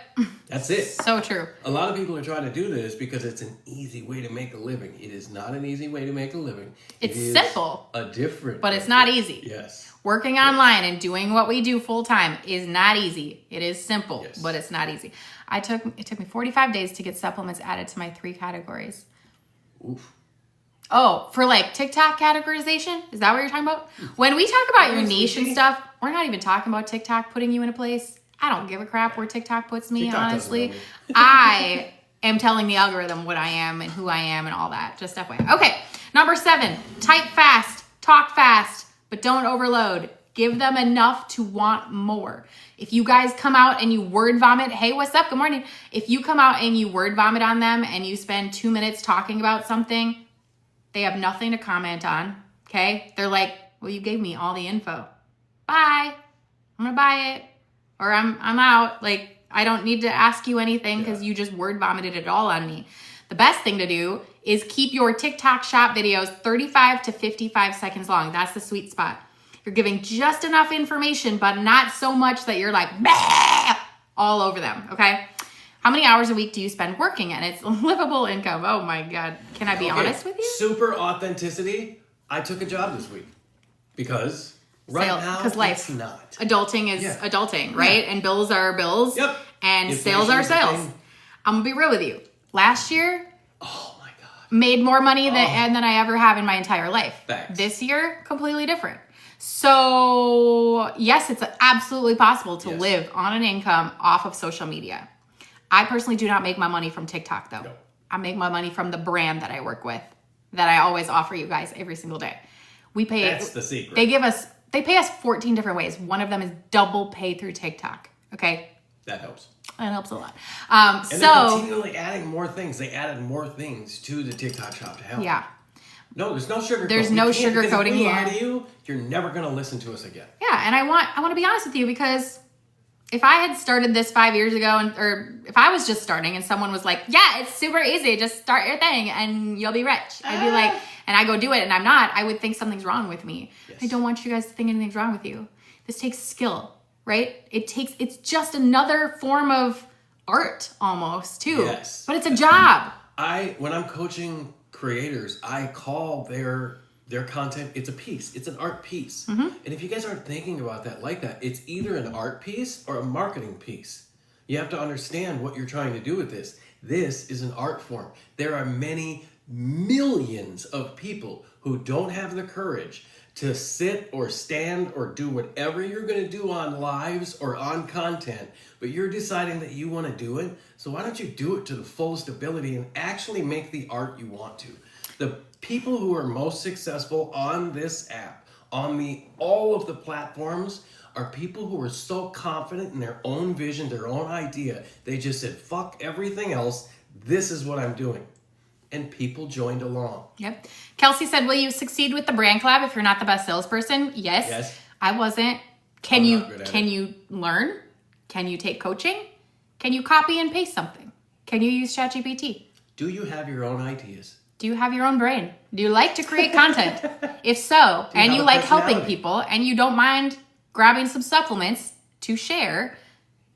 That's it. So true. A lot of people are trying to do this because it's an easy way to make a living. It is not an easy way to make a living. It's simple. But it's not easy. Yes. Working online and doing what we do full time is not easy. It is simple, but it's not easy. It took me 45 days to get supplements added to my 3 categories. Oof. Oh, for like TikTok categorization? Is that what you're talking about? When we talk about your niche and stuff, we're not even talking about TikTok putting you in a place. I don't give a crap where TikTok puts me, honestly. I am telling the algorithm what I am and who I am and all that. Just FYI. Okay, number 7, type fast, talk fast, but don't overload. Give them enough to want more. If you guys come out and you word vomit, hey, what's up? Good morning. If you come out and you word vomit on them and you spend 2 minutes talking about something, they have nothing to comment on, okay? They're like, well, you gave me all the info. Bye. I'm gonna buy it. Or I'm out. Like, I don't need to ask you anything because you just word vomited it all on me. The best thing to do is keep your TikTok shop videos 35 to 55 seconds long. That's the sweet spot. You're giving just enough information, but not so much that you're like, bah! All over them, okay? How many hours a week do you spend working? And it's livable income. Oh my God. Can I be honest with you? Super authenticity. I took a job this week because now life, it's not. Adulting is adulting, right? And bills are bills. Yep. And sales are sales. I'm going to be real with you. Last year, oh my God, made more money than I ever have in my entire life. Thanks. This year, completely different. So yes, it's absolutely possible to live on an income off of social media. I personally do not make my money from TikTok though. No. I make my money from the brand that I work with, that I always offer you guys every single day. We pay. That's the secret. They pay us 14 different ways. One of them is double pay through TikTok. Okay. That helps. That helps a lot. And they're So continually adding more things. They added more things to the TikTok shop to help. yeah. No, there's no sugarcoating. There's no We can't, because sugarcoating if we lie here. to you, you're never going to listen to us again. Yeah, and I want to be honest with you, because if I had started this 5 years ago, or if I was just starting and someone was like, yeah, it's super easy, just start your thing and you'll be rich. I'd be like, and I go do it and I'm not, I would think something's wrong with me. Yes. I don't want you guys to think anything's wrong with you. This takes skill, right? It's just another form of art almost too. Yes. But it's a job. When I'm coaching creators, I call their content, it's a piece. It's an art piece. Mm-hmm. And if you guys aren't thinking about that like that, it's either an art piece or a marketing piece. You have to understand what you're trying to do with this. This is an art form. There are many millions of people who don't have the courage to sit or stand or do whatever you're going to do on lives or on content, but you're deciding that you want to do it. So why don't you do it to the fullest ability and actually make the art you want to? The people who are most successful on this app, on all of the platforms, are people who are so confident in their own vision, their own idea. They just said, fuck everything else. This is what I'm doing. And people joined along. Yep. Kelsey said, will you succeed with the brand collab if you're not the best salesperson? Yes. Yes. I wasn't. I'm not good at it. You learn? Can you take coaching? Can you copy and paste something? Can you use ChatGPT? Do you have your own ideas? Do you have your own brain? Do you like to create content? If so, and have you a like helping personality? people and you don't mind grabbing some supplements to share,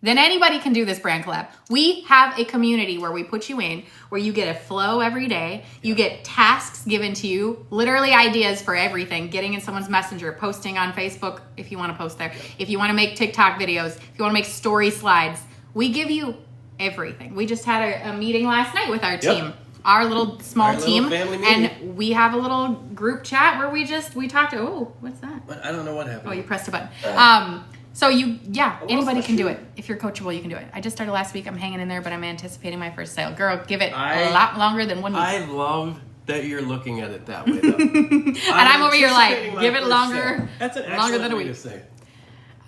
then anybody can do this brand collab. We have a community where we put you in, where you get a flow every day. You get tasks given to you, literally ideas for everything, getting in someone's messenger, posting on Facebook if you want to post there. If you want to make TikTok videos, if you want to make story slides, we give you everything. We just had a meeting last night with our team. Our little small Our little team, family meeting. and we have a little group chat where we talk to, oh, what's that? But I don't know what happened. Oh, you pressed a button. So anybody can do it. If you're coachable, you can do it. I just started last week. I'm hanging in there, but I'm anticipating my first sale. Girl, give it a lot longer than 1 week. I love that you're looking at it that way, though. And I'm over here like, anticipating my give it first longer, sale. That's an longer excellent than a way week. to say.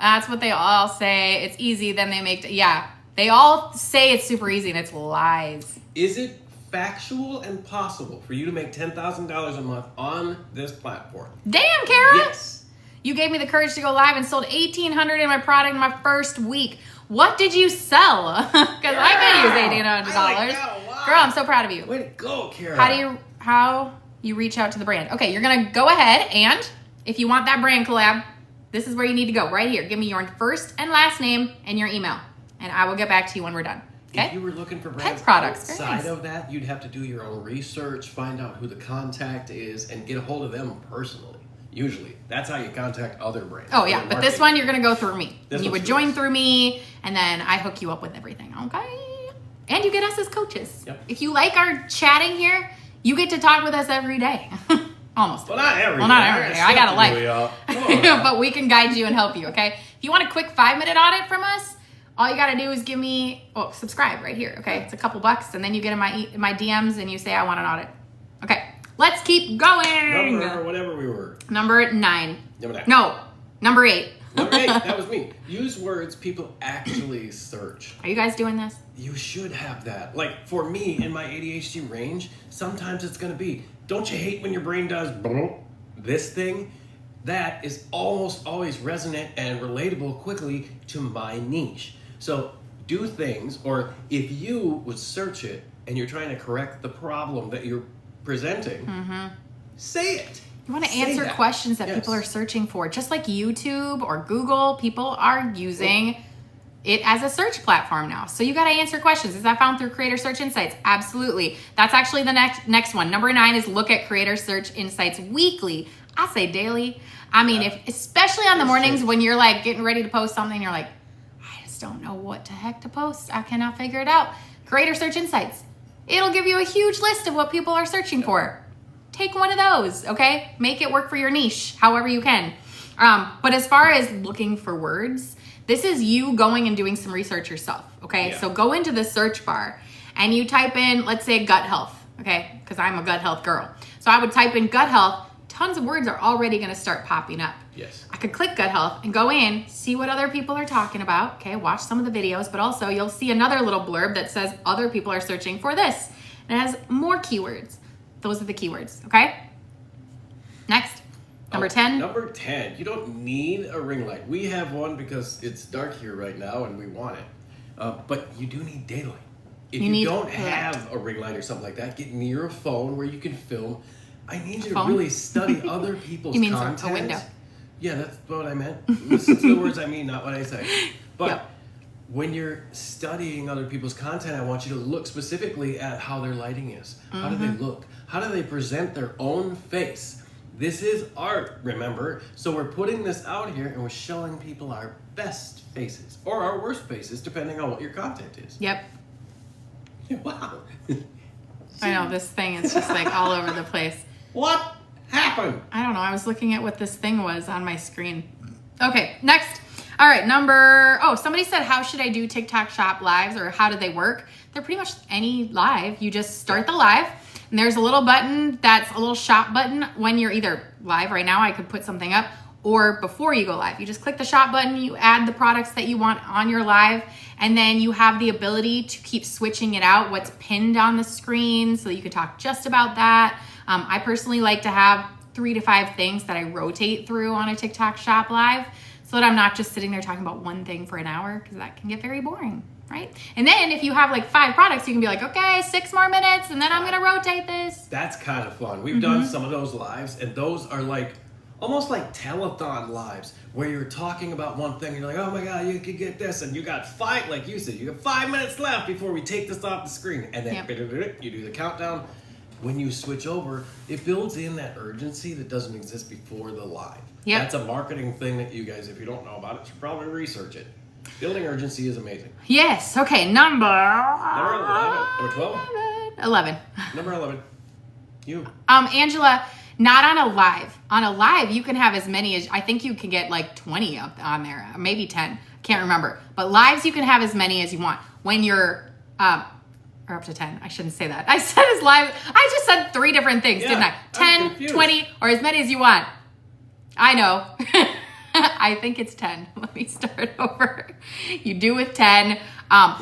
That's what they all say. It's easy. Then they make, they all say it's super easy, and it's lies. Is it factual and possible for you to make $10,000 a month on this platform? Damn, Kara. Yes. You gave me the courage to go live and sold $1,800 in my product in my first week. What did you sell? Because I could use $1,800. I like that a lot. Girl, I'm so proud of you. Way to go, Kara. How you reach out to the brand? Okay, you're gonna go ahead, and if you want that brand collab, this is where you need to go. Right here. Give me your first and last name and your email, and I will get back to you when we're done. Okay. If you were looking for brands products, very outside nice. of that, you'd have to do your own research, find out who the contact is, and get a hold of them personally. Usually, that's how you contact other brands. Oh yeah, Other but this marketing. one you're gonna go through me. This You one's would yours. join through me, and then I hook you up with everything. Okay. And you get us as coaches. Yep. If you like our chatting here, you get to talk with us every day. Almost. Well, not every Well, not day. every day. I got a life. life. But we can guide you and help you, okay? If you want a quick 5-minute audit from us, all you gotta do is give me, subscribe right here, okay? It's a couple bucks, and then you get in my DMs and you say, I want an audit. Okay, let's keep going. Number whatever we were. Number 9. Number 9. No, number 8. Number 8, that was me. Use words people actually search. Are you guys doing this? You should have that. Like, for me, in my ADHD range, sometimes it's going to be, don't you hate when your brain does this thing? That is almost always resonant and relatable quickly to my niche. So do things, or if you would search it and you're trying to correct the problem that you're presenting, say it. You want to Say answer that. questions that Yes. people are searching for. Just like YouTube or Google, people are using it as a search platform now. So you got to answer questions. Is that found through Creator Search Insights? Absolutely. That's actually the next one. Number 9 is look at Creator Search Insights weekly. I say daily. I mean, especially on the mornings when you're like getting ready to post something, you're like, I just don't know what the heck to post. I cannot figure it out. Creator Search Insights. It'll give you a huge list of what people are searching for. Take one of those, okay? Make it work for your niche, however you can. But as far as looking for words This is you going and doing some research yourself, okay? Yeah. So go into the search bar and you type in, let's say, gut health, okay? Because I'm a gut health girl. So I would type in gut health. Tons of words are already going to start popping up. Yes. I could click gut health and go in, see what other people are talking about, okay? Watch some of the videos, but also you'll see another little blurb that says other people are searching for this. And it has more keywords. Those are the keywords, okay? Next, number 10. Number 10. You don't need a ring light. We have one because it's dark here right now and we want it. But you do need daylight. If You you need don't light. have a ring light or something like that, get near a phone where you can film. I need you to phone? really study other people's You mean content. a window? Yeah, that's what I meant. Listen to the words I mean, not what I say. But Yep. when you're studying other people's content, I want you to look specifically at how their lighting is. How do they look? How do they present their own face? This is art, remember? So we're putting this out here and we're showing people our best faces or our worst faces, depending on what your content is. Yep. Wow. I know, this thing is just like all over the place. What happened? I don't know. I was looking at what this thing was on my screen. Okay, next. All right, somebody said, how should I do TikTok shop lives or how do they work? They're pretty much any live. You just start the live and there's a little button that's a little shop button when you're either live right now, I could put something up, or before you go live. You just click the shop button, you add the products that you want on your live, and then you have the ability to keep switching it out, what's pinned on the screen, so that you can talk just about that. I personally like to have 3 to 5 things that I rotate through on a TikTok shop live so that I'm not just sitting there talking about one thing for an hour, because that can get very boring, right? And then if you have like 5 products, you can be like, okay, 6 more minutes, and then I'm gonna rotate this. That's kind of fun. We've done some of those lives, and those are like almost like telethon lives where you're talking about one thing and you're like, oh my god, you could get this, and you got 5, like you said, you got 5 minutes left before we take this off the screen, and then you do the countdown. When you switch over, it builds in that urgency that doesn't exist before the live. Yep. That's a marketing thing that you guys, if you don't know about it, should probably research it. Building urgency is amazing. Yes, okay, number 11, number 12? 11. Number 11. You. Angela, not on a live. On a live, you can have as many as, I think you can get like 20 up on there, maybe 10. Can't remember. But lives, you can have as many as you want. When you're, or up to 10. I shouldn't say that. I said as live. I just said 3 different things, didn't I? I'm 10, confused. 20, or as many as you want. I know. I think it's 10. Let me start over. You do with 10.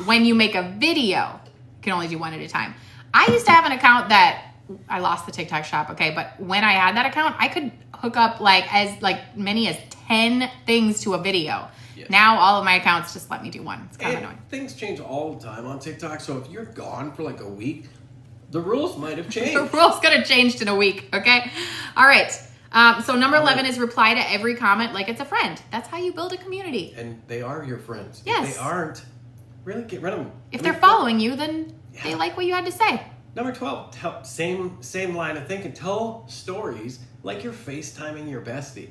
When you make a video, you can only do 1 at a time. I used to have an account that I lost the TikTok shop, okay? But when I had that account, I could hook up as many as 10 things to a video. Yes. Now all of my accounts just let me do 1. It's kind of And annoying. things change all the time on TikTok, so if you're gone for like a week, the rules might have changed. The rule's gonna change in a week, okay? All right. So number 11 is reply to every comment like it's a friend. That's how you build a community. And they are your friends. Yes. If they aren't, really get rid of them. If they're following you, then they like what you had to say. Number 12, same line of thinking. Tell stories like you're FaceTiming your bestie.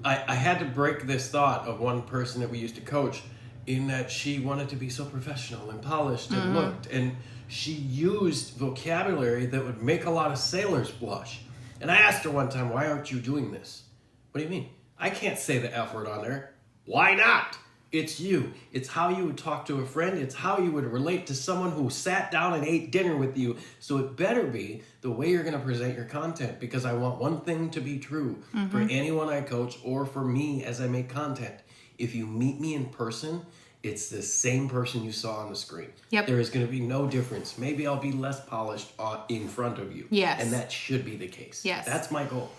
I had to break this thought of one person that we used to coach in that she wanted to be so professional and polished and looked, and she used vocabulary that would make a lot of sailors blush. And I asked her one time, why aren't you doing this? What do you mean? I can't say the F word on there. Why not? It's you. It's how you would talk to a friend. It's how you would relate to someone who sat down and ate dinner with you. So it better be the way you're going to present your content, because I want one thing to be true for anyone I coach or for me as I make content. If you meet me in person, it's the same person you saw on the screen. Yep. There is going to be no difference. Maybe I'll be less polished in front of you. Yes. And that should be the case. Yes. That's my goal.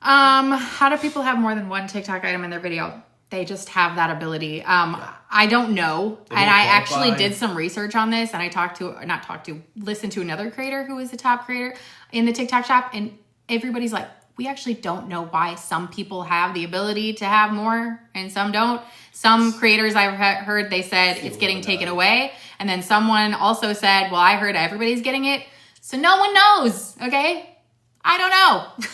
How do people have more than 1 TikTok item in their video? They just have that ability. I don't know. They And don't I actually qualify. did some research on this, and I listened to another creator who is a top creator in the TikTok shop, and everybody's like, we actually don't know why some people have the ability to have more and some don't. Some creators I've heard, they said it's getting taken away. And then someone also said, well, I heard everybody's getting it. So no one knows, okay? I don't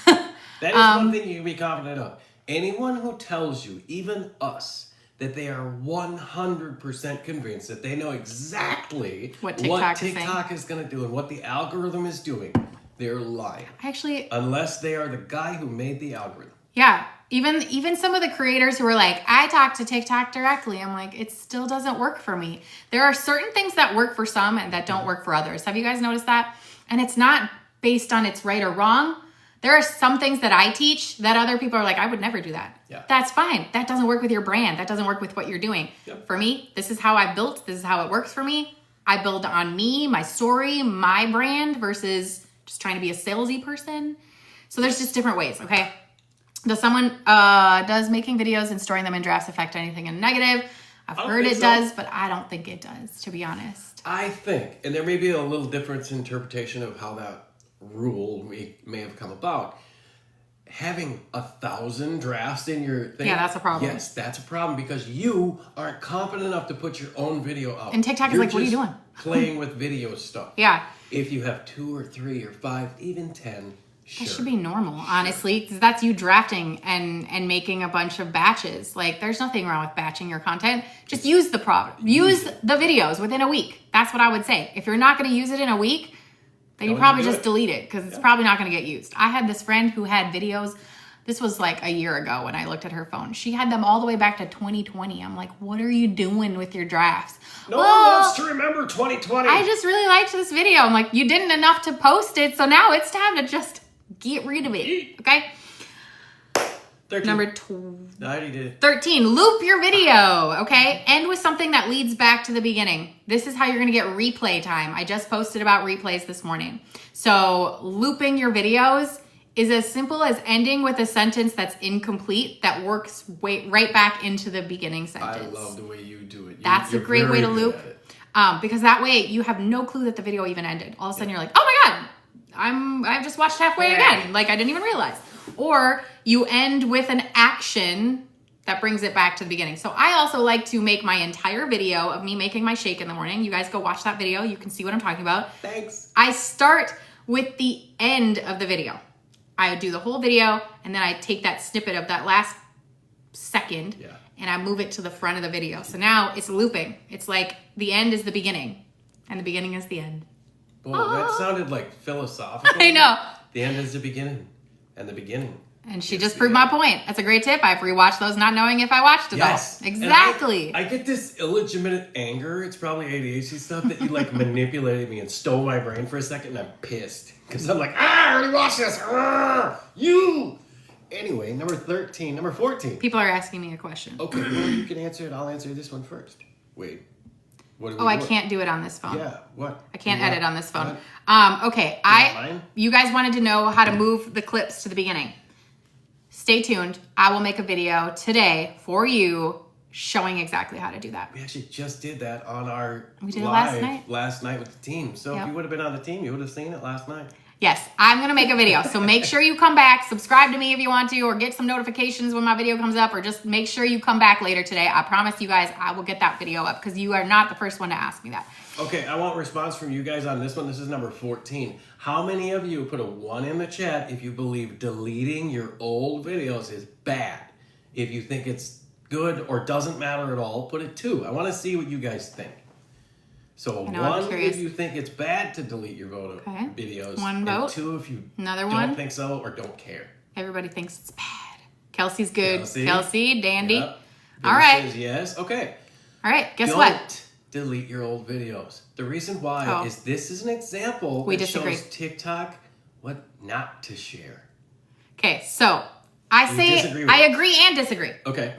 know. That is one thing you can be confident of. Anyone who tells you, even us, that they are 100% convinced that they know exactly What what TikTok is TikTok is going to do and what the algorithm is doing, they're lying. Actually, Unless they are the guy who made the algorithm. Yeah. Even some of the creators who are like, I talk to TikTok directly. I'm like, it still doesn't work for me. There are certain things that work for some and that don't work for others. Have you guys noticed that? And it's not based on it's right or wrong. There are some things that I teach that other people are like, I would never do that. Yeah. That's fine. That doesn't work with your brand. That doesn't work with what you're doing. Yep. For me, this is how I built. This is how it works for me. I build on me, my story, my brand versus just trying to be a salesy person. So there's just different ways, okay? Does making videos and storing them in drafts affect anything in negative? I've heard it does, but I don't think it does, to be honest. I think, and there may be a little difference in interpretation of how that rule may have come about. Having 1,000 drafts in your thing. Yeah, that's a problem. Yes, that's a problem because you aren't confident enough to put your own video out. And TikTok is like, what are you doing? Playing with video stuff. Yeah. If you have 2 or 3 or 5, even 10, sure. That should be normal, honestly, because that's you drafting and making a bunch of batches. Like, there's nothing wrong with batching your content. Just use the product. Use the videos within a week. That's what I would say. If you're not going to use it in a week, then you probably just delete it because it's probably not going to get used. I had this friend who had videos. This was like a year ago when I looked at her phone. She had them all the way back to 2020. I'm like, what are you doing with your drafts? No one wants to remember 2020. I just really liked this video. I'm like, you didn't enough to post it, so now it's time to just get rid of it. Okay? 13. Number I already did it. 13, loop your video, okay? End with something that leads back to the beginning. This is how you're gonna get replay time. I just posted about replays this morning. So looping your videos is as simple as ending with a sentence that's incomplete that works right back into the beginning sentence. I love the way you do it. That's a great way to loop. Because that way you have no clue that the video even ended. All of a sudden you're like, oh my God, I've just watched halfway again. Like I didn't even realize. Or you end with an action that brings it back to the beginning. So I also like to make my entire video of me making my shake in the morning. You guys go watch that video. You can see what I'm talking about. Thanks. I start with the end of the video. I do the whole video and then I take that snippet of that last second and I move it to the front of the video. So now it's looping. It's like the end is the beginning and the beginning is the end. Well, that sounded like philosophical. I know. The end is the beginning and the beginning. And she just proved my point. That's a great tip. I've rewatched those not knowing if I watched it all. Exactly. I get this illegitimate anger. It's probably ADHD stuff that you like manipulated me and stole my brain for a second and I'm pissed. Because I'm like, I already watched this. You. Anyway, number 14. People are asking me a question. Okay, well, you can answer it. I'll answer this one first. Wait. What do we I can't do it on this phone. Yeah, what? I can't edit on this phone. What? Okay, mine? You guys wanted to know how to move the clips to the beginning. Stay tuned. I will make a video today for you showing exactly how to do that. We actually just did that on our We did it live last night with the team. So Yep. if you would have been on the team, you would have seen it last night. Yes, I'm going to make a video. So make sure you come back, subscribe to me if you want to, or get some notifications when my video comes up, or just make sure you come back later today. I promise you guys I will get that video up because you are not the first one to ask me that. Okay, I want a response from you guys on this one. This is number 14. How many of you put a 1 in the chat if you believe deleting your old videos is bad? If you think it's good or doesn't matter at all, put a 2. I want to see what you guys think. So I know, I'm 1 curious. if you think it's bad to delete your videos. 1 vote. And 2 if you Another don't one. think so or don't care. Everybody thinks it's bad. Kelsey's good. Kelsey. Kelsey, dandy. Yep. All right. Says yes. Okay. All right, guess Don't what? delete your old videos. The reason why Oh. is this is an example We that disagree. shows TikTok what not to share. Okay, so I disagree with I it. agree and disagree. Okay.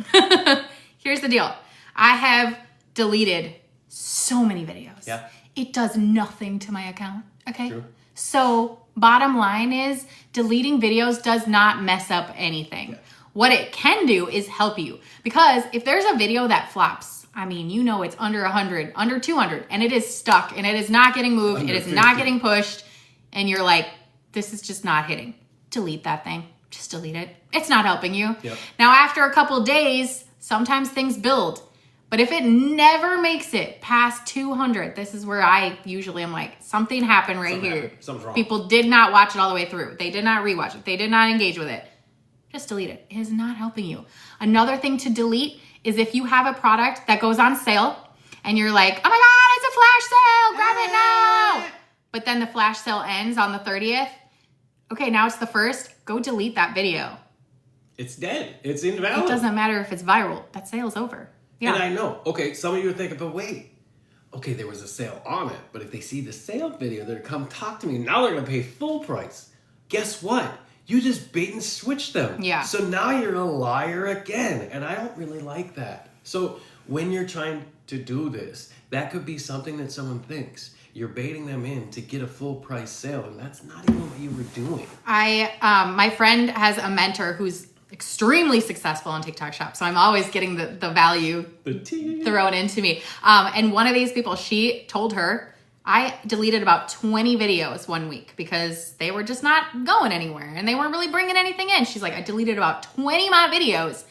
Here's the deal. I have deleted so many videos. Yeah. It does nothing to my account. Okay. True. So bottom line is deleting videos does not mess up anything. Yeah. What it can do is help you. Because if there's a video that flops, I mean, you know it's under 100, under 200, and it is stuck, and it is not getting moved, Under it is 50. not getting pushed, and you're like, this is just not hitting. Delete that thing. Just delete it. It's not helping you. Yep. Now, after a couple days, sometimes things build. But if it never makes it past 200, this is where I usually am like, something happened right Something here. happened. Something's wrong. People did not watch it all the way through. They did not rewatch it. They did not engage with it. Just delete it. It is not helping you. Another thing to delete is if you have a product that goes on sale and you're like, oh my God, it's a flash sale. Grab it now. But then the flash sale ends on the 30th. Okay, now it's the 1st. Go delete that video. It's dead. It's invalid. It doesn't matter if it's viral. That sale's over. Yeah. And I know. Okay, some of you are thinking, but wait. Okay, there was a sale on it, but if they see the sale video, they're come talk to me. Now they're gonna pay full price. Guess what? You just bait and switch them. Yeah. So now you're a liar again, and I don't really like that. So when you're trying to do this, that could be something that someone thinks. You're baiting them in to get a full price sale, and that's not even what you were doing. My friend has a mentor who's extremely successful on TikTok Shop, so I'm always getting the value The tea. thrown into me. And one of these people, she told her, I deleted about 20 videos one week because they were just not going anywhere and they weren't really bringing anything in. She's like, I deleted about 20 of my videos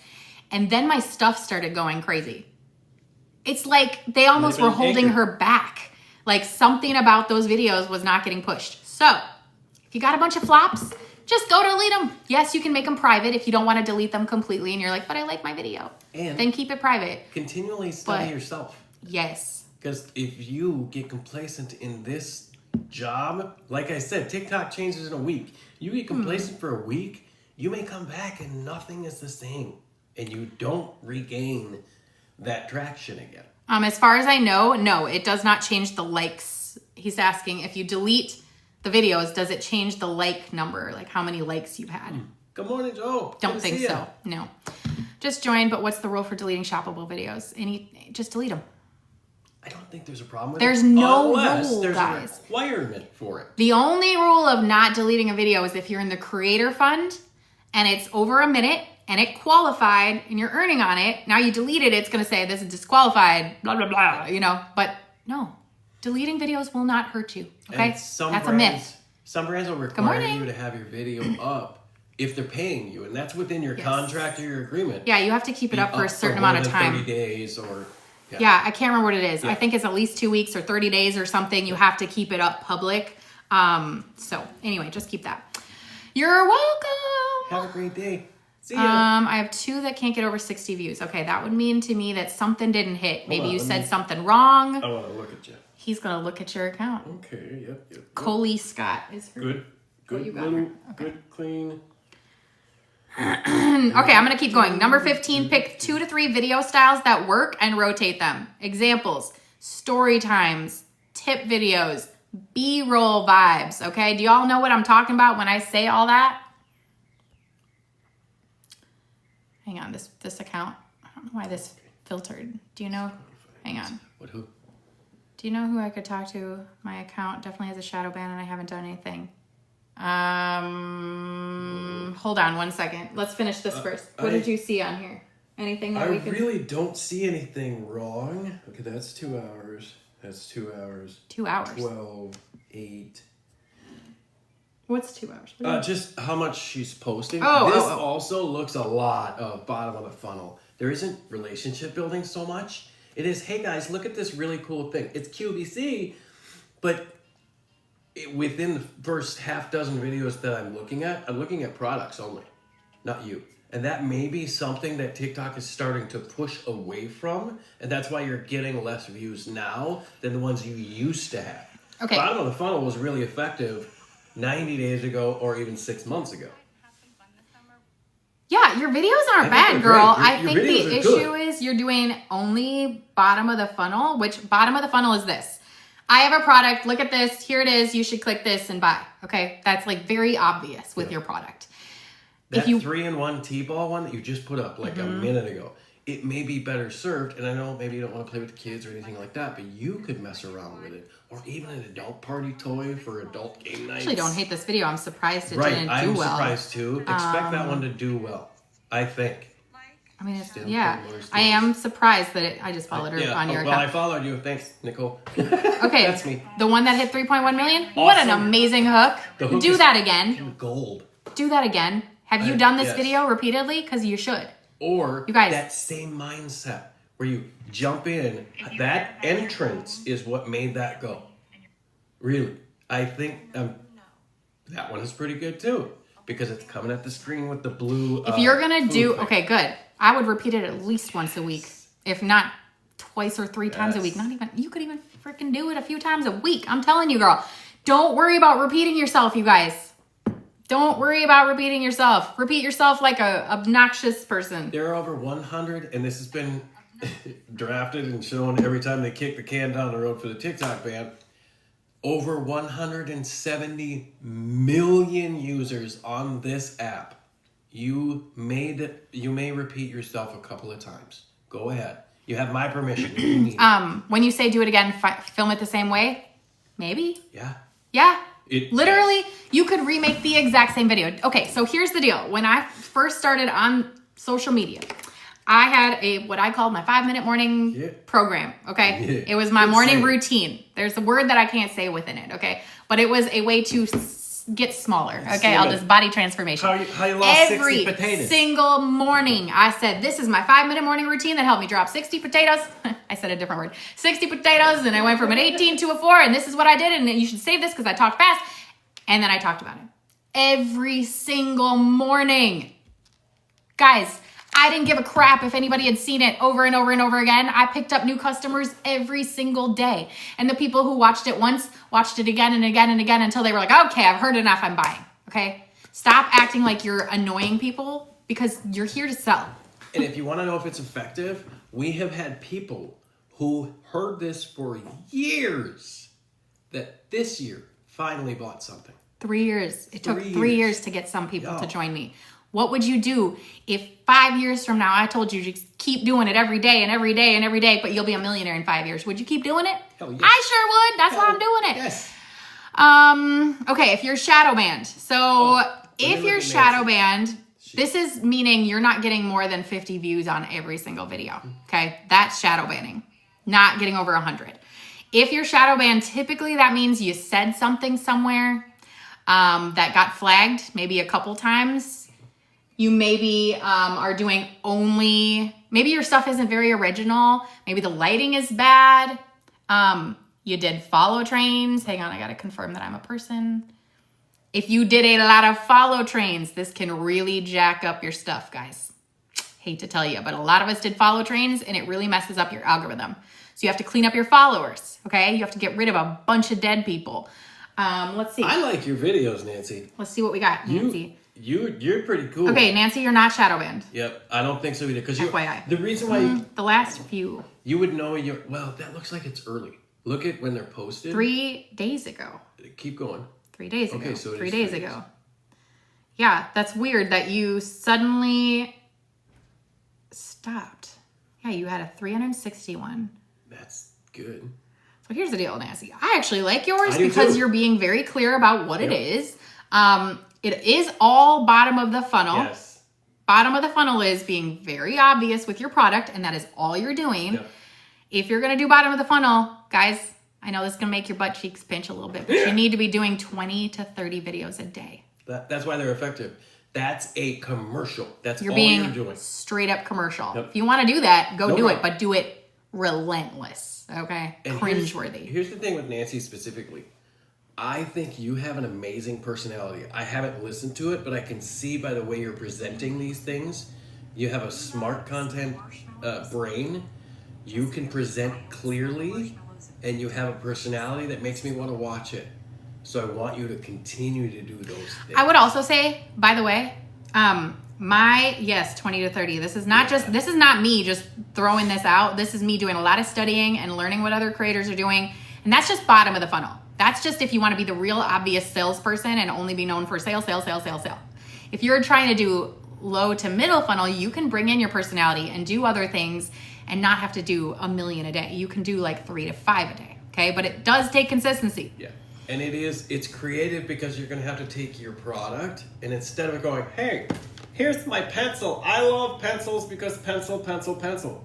and then my stuff started going crazy. It's like they almost They've were been holding anchored. her back. Like something about those videos was not getting pushed. So if you got a bunch of flops, just go delete them. Yes, you can make them private if you don't want to delete them completely and you're like, but I like my video. And then keep it private. continually study But- yourself. Yes. Because if you get complacent in this job, like I said, TikTok changes in a week. You get complacent for a week, you may come back and nothing is the same. And you don't regain that traction again. As far as I know, no, it does not change the likes. He's asking if you delete the videos, does it change the like number? Like how many likes you've had? Good morning, Joe. Good Don't to think see ya. so. No. Just joined, but what's the rule for deleting shoppable videos? Just delete them. I don't think there's a problem with There's it. no unless rule, there's guys. a requirement for it. The only rule of not deleting a video is if you're in the creator fund and it's over a minute and it qualified and you're earning on it. Now you delete it, it's going to say this is disqualified, blah, blah, blah, but no, deleting videos will not hurt you. Okay. And some That's brands, a myth. Some brands will require morning. you to have your video up if they're paying you. And that's within your Yes. contract or your agreement. Yeah. You have to keep it Be up for a certain more amount of than time. 30 days or... Yeah, I can't remember what it is. Yeah. I think it's at least 2 weeks or 30 days or something. You have to keep it up public. So anyway, just keep that. You're welcome. Have a great day. See ya. I have 2 that can't get over 60 views. Okay, that would mean to me that something didn't hit. Maybe on, you let said me- something wrong. I want to look at you. He's gonna look at your account. Okay, yep. Coley Scott is her. Good. Good, you got little, her. Okay. good, clean. Okay, I'm gonna keep going. Number 15, pick 2 to 3 video styles that work and rotate them. Examples, story times, tip videos, B-roll vibes. Okay, do y'all know what I'm talking about when I say all that? Hang on, this account. I don't know why this filtered. Do you know? Hang on. What, who? Do you know who I could talk to? My account definitely has a shadow ban and I haven't done anything. Hold on 1 second. Let's finish this first. What did you see on here? Anything that I we could... really don't see anything wrong. Okay, that's 2 hours. That's 2 hours. 2 hours. 12, 8. What's 2 hours? What do you- Just how much she's posting. Oh, This oh, oh. also looks a lot of bottom of the funnel. There isn't relationship building so much. It is, hey guys, look at this really cool thing. It's QVC, but within the first half dozen videos that I'm looking at products only, not you. And that may be something that TikTok is starting to push away from, and that's why you're getting less views now than the ones you used to have. Okay. Bottom of the funnel was really effective 90 days ago or even 6 months ago. Yeah, your videos aren't I think bad, they're girl. great. I Your think the videos are issue good. is you're doing only bottom of the funnel, which bottom of the funnel is this. I have a product. Look at this. Here it is. You should click this and buy. Okay. That's like very obvious with your product. That If you 3-in-1 T-ball one that you just put up like a minute ago, it may be better served, and I know maybe you don't want to play with the kids or anything like that, but you could mess around with it. Or even an adult party toy for adult game nights. actually don't hate this video. I'm surprised it Right, didn't do I'm well. surprised too. Expect that one to do well, I think. I mean, it's, Still yeah, putting more I am surprised that I just followed her on your well, I account. followed you. Thanks, Nicole. Okay, That's me. the one that hit 3.1 million. What an Awesome. amazing hook. The hook Do is that again. pure gold. Do that again. Have you done this yes. video repeatedly? Because you should. Or You guys- that same mindset where you jump in. That entrance is what made that go. Really. I think that one is pretty good too. Because it's coming at the screen with the blue. If you're gonna food do, thing. okay, good. I would repeat it at least once a week, if not twice or 3 times a Yes. week. Not even, you could even freaking do it a few times a week. I'm telling you, girl. Don't worry about repeating yourself, you guys. Don't worry about repeating yourself. Repeat yourself like a obnoxious person. There are over 100, and this has been drafted and shown every time they kick the can down the road for the TikTok ban. Over 170 million users on this app. You may repeat yourself a couple of times. Go ahead. You have my permission. If you need it. When you say do it again, film it the same way, maybe. Yeah. Yeah. Literally, Yes. you could remake the exact same video. Okay, so here's the deal. When I first started on social media, I had what I called my 5-minute morning program, okay? Yeah. It was my Good morning saying. routine. There's a word that I can't say within it, okay? But it was a way to get smaller, okay? Slim I'll it. just body transformation. How you lost Every 60 potatoes. single morning, I said, this is my 5-minute morning routine that helped me drop 60 potatoes. I said a different word. 60 potatoes, and I went from an 18 to a 4, and this is what I did, and you should save this because I talked fast. And then I talked about it. Every single morning. Guys, I didn't give a crap if anybody had seen it over and over and over again. I picked up new customers every single day. And the people who watched it once, watched it again and again and again until they were like, okay, I've heard enough, I'm buying, okay? Stop acting like you're annoying people because you're here to sell. And if you want to know if it's effective, we have had people who heard this for years that this year finally bought something. 3 years. It took 3 3 years. years to get some people to Yeah. join me. What would you do if 5 years from now I told you to keep doing it every day and every day and every day, but you'll be a millionaire in 5 years? Would you keep doing it? Hell yes. I sure would. That's why I'm doing it. Yes. Okay, if you're shadow banned. So let me if look you're at shadow Nancy. banned, this is meaning you're not getting more than 50 views on every single video. Okay, that's shadow banning. Not getting over 100. If you're shadow banned, typically that means you said something somewhere that got flagged maybe a couple times. You maybe are doing maybe your stuff isn't very original. Maybe the lighting is bad. You did follow trains. Hang on, I gotta confirm that I'm a person. If you did a lot of follow trains, this can really jack up your stuff, guys. Hate to tell you, but a lot of us did follow trains and it really messes up your algorithm. So you have to clean up your followers, okay? You have to get rid of a bunch of dead people. Let's see. I like your videos, Nancy. Let's see what we got, Nancy. You're pretty cool. Okay, Nancy, you're not shadow banned. Yep. I don't think so either. Because FYI. the reason why The last few. you would know well, that looks like it's early. Look at when they're posted. 3 days ago. Keep going. 3 days ago. Okay, so it is 3 days 3 days. ago. Yeah, that's weird that you suddenly stopped. Yeah, you had a 361. That's good. So here's the deal, Nancy. I actually like yours I do because too. you're being very clear about what it Yep. is. It is all bottom of the funnel. Yes. Bottom of the funnel is being very obvious with your product, and that is all you're doing. Yep. If you're going to do bottom of the funnel, guys, I know this is going to make your butt cheeks pinch a little bit, but you need to be doing 20 to 30 videos a day. That's why they're effective. That's a commercial. That's You're all being you're doing. straight up commercial. Yep. If you want to do that, go No do it, problem. but do it relentless, okay? And Cringeworthy. Here's the thing with Nancy specifically. I think you have an amazing personality. I haven't listened to it, but I can see by the way you're presenting these things. You have a smart content brain. You can present clearly, and you have a personality that makes me want to watch it. So I want you to continue to do those things. I would also say, by the way, yes, 20 to 30. This is not me just throwing this out. This is me doing a lot of studying and learning what other creators are doing. And that's just bottom of the funnel. That's just if you want to be the real obvious salesperson and only be known for sale. If you're trying to do low to middle funnel, you can bring in your personality and do other things and not have to do 1 million a day. You can do like 3 to 5 a day. Okay. But it does take consistency. Yeah. And it's creative because you're going to have to take your product and instead of going, hey, here's my pencil. I love pencils because pencil.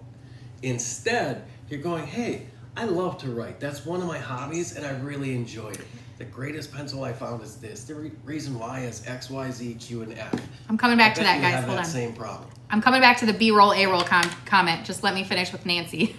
Instead, you're going, hey, I love to write. That's one of my hobbies and I really enjoy it. The greatest pencil I found is this. The reason why is X, Y, Z, Q, and F. I'm coming back to I bet that, you guys. have Hold that on. same problem. I'm coming back to the B-roll, A-roll comment. Just let me finish with Nancy.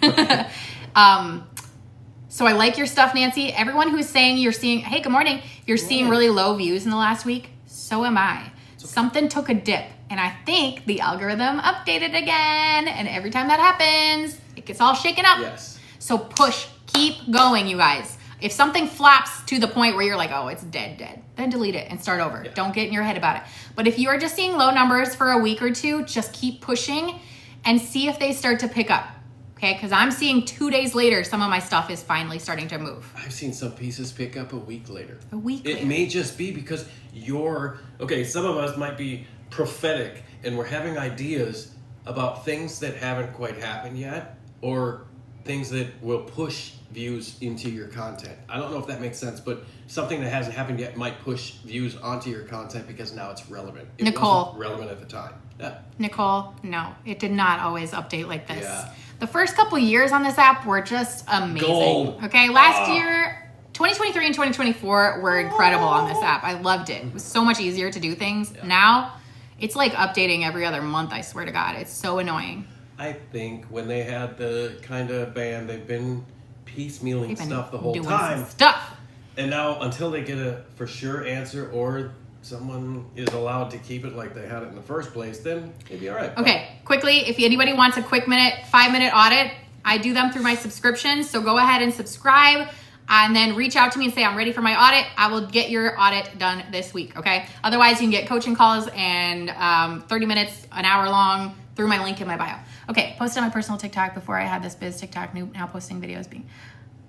So I like your stuff, Nancy. Everyone who's saying you're seeing, hey, good morning. You're seeing really low views in the last week. So am I. Something took a dip. And I think the algorithm updated again. And every time that happens, it gets all shaken up. Yes. So push. Keep going, you guys. If something flops to the point where you're like, oh, it's dead, then delete it and start over. Yeah. Don't get in your head about it. But if you are just seeing low numbers for a week or two, just keep pushing and see if they start to pick up. Okay, because I'm seeing 2 days later, some of my stuff is finally starting to move. I've seen some pieces pick up a week later. A week It later. may just be because some of us might be prophetic and we're having ideas about things that haven't quite happened yet or things that will push views into your content. I don't know if that makes sense, but something that hasn't happened yet might push views onto your content because now it's relevant. It Nicole. wasn't relevant at the time. Yeah. Nicole, no, it did not always update like this. Yeah. The first couple years on this app were just amazing. Gold. Okay, last year, 2023 and 2024 were incredible on this app. I loved it. It was so much easier to do things. Yeah. Now, it's like updating every other month, I swear to God. It's so annoying. I think when they had the kind of ban, they've been piecemealing They've been stuff the whole doing time. some stuff. And now, until they get a for sure answer or someone is allowed to keep it like they had it in the first place, then it'd be all right. Okay, quickly, if anybody wants a quick 5-minute audit, I do them through my subscriptions. So go ahead and subscribe and then reach out to me and say, I'm ready for my audit. I will get your audit done this week, okay? Otherwise, you can get coaching calls and 30 minutes, an hour long through my link in my bio. Okay, posted on my personal TikTok before I had this biz TikTok, now posting videos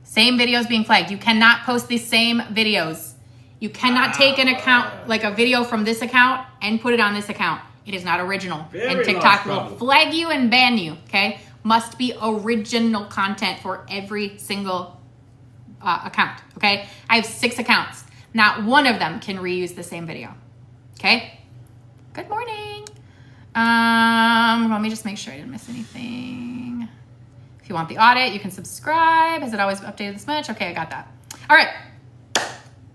same videos being flagged. You cannot post the same videos. You cannot take an account, like a video from this account and put it on this account. It is not original. Very and large TikTok will problem. flag you and ban you, okay? Must be original content for every single account, okay? I have 6 accounts. Not one of them can reuse the same video, okay? Good morning. Let me just make sure I didn't miss anything. If you want the audit, you can subscribe. Has it always updated this much? Okay, I got that. All right.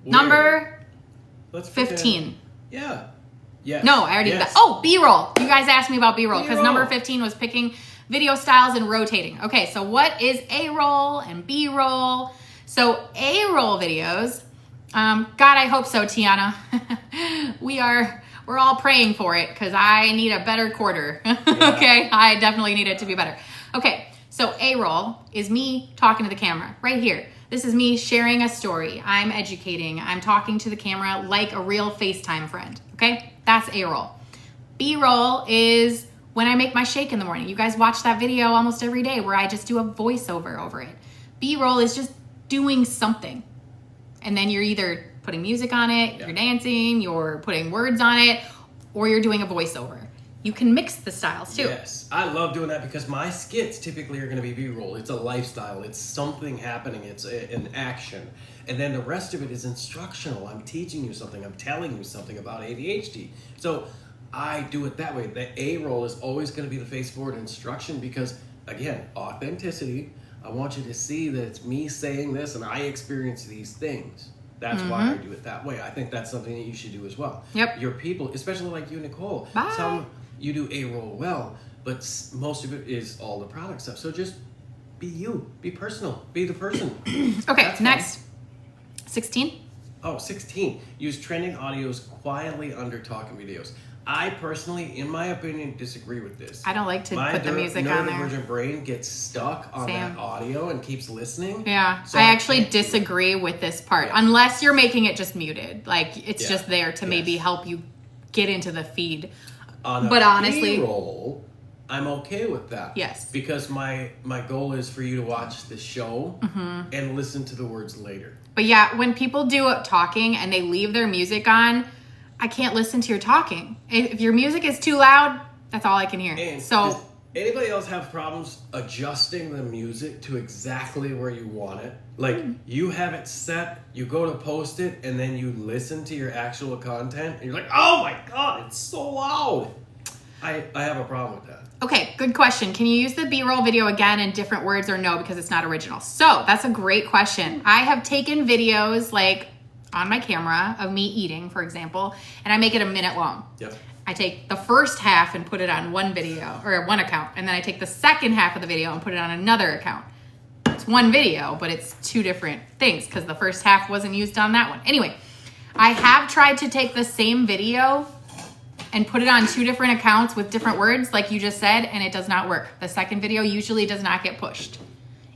Number Let's 15. Yeah. Yes. No, I already did that. Oh, B-roll. You guys asked me about B-roll because number 15 was picking video styles and rotating. Okay, so what is A-roll and B-roll? So A-roll videos, God, I hope so, Tiana. We're all praying for it because I need a better quarter. Okay, I definitely need it to be better. Okay, so A-roll is me talking to the camera right here. This is me sharing a story. I'm educating. I'm talking to the camera like a real FaceTime friend. Okay? That's A-roll. B-roll is when I make my shake in the morning. You guys watch that video almost every day where I just do a voiceover over it. B-roll is just doing something. And then you're either putting music on it, you're dancing, you're putting words on it, or you're doing a voiceover. You can mix the styles too. Yes, I love doing that because my skits typically are going to be B-roll. It's a lifestyle. It's something happening. It's an action. And then the rest of it is instructional. I'm teaching you something. I'm telling you something about ADHD. So I do it that way. The A-roll is always going to be the face-forward instruction because, again, authenticity. I want you to see that it's me saying this and I experience these things. That's why I do it that way. I think that's something that you should do as well. Yep. Your people, especially like you, Nicole. Bye. You do A-roll well, but most of it is all the product stuff. So just be you. Be personal. Be the person. Okay, That's next. 16. Oh, 16. Use trending audios quietly under talking videos. I personally, in my opinion, disagree with this. I don't like to My put the music on there. neurodivergent brain gets stuck on Same. that audio and keeps listening. Yeah, So I actually can't do it. disagree with this part. Yeah. Unless you're making it just muted. Like, it's Yeah. just there to maybe Yes. help you get into the feed. On a But honestly- B-roll, I'm okay with that. Yes. Because my goal is for you to watch the show Mm-hmm. and listen to the words later. But yeah, when people do talking and they leave their music on, I can't listen to your talking. If your music is too loud, that's all I can hear. And So, does anybody else have problems adjusting the music to exactly where you want it? Like you have it set, you go to post it, and then you listen to your actual content, and you're like, "Oh my god, it's so loud." I have a problem with that. okay, good question. Can you use the B-roll video again in different words or no because it's not original? So, that's a great question. I have taken videos like on my camera of me eating, for example, and I make it a minute long. Yep. I take the first half and put it on one video or one account, and then I take the second half of the video and put it on another account. It's one video, but it's 2 different things because the first half wasn't used on that one. Anyway, I have tried to take the same video and put it on 2 different accounts with different words, like you just said, and it does not work. The second video usually does not get pushed.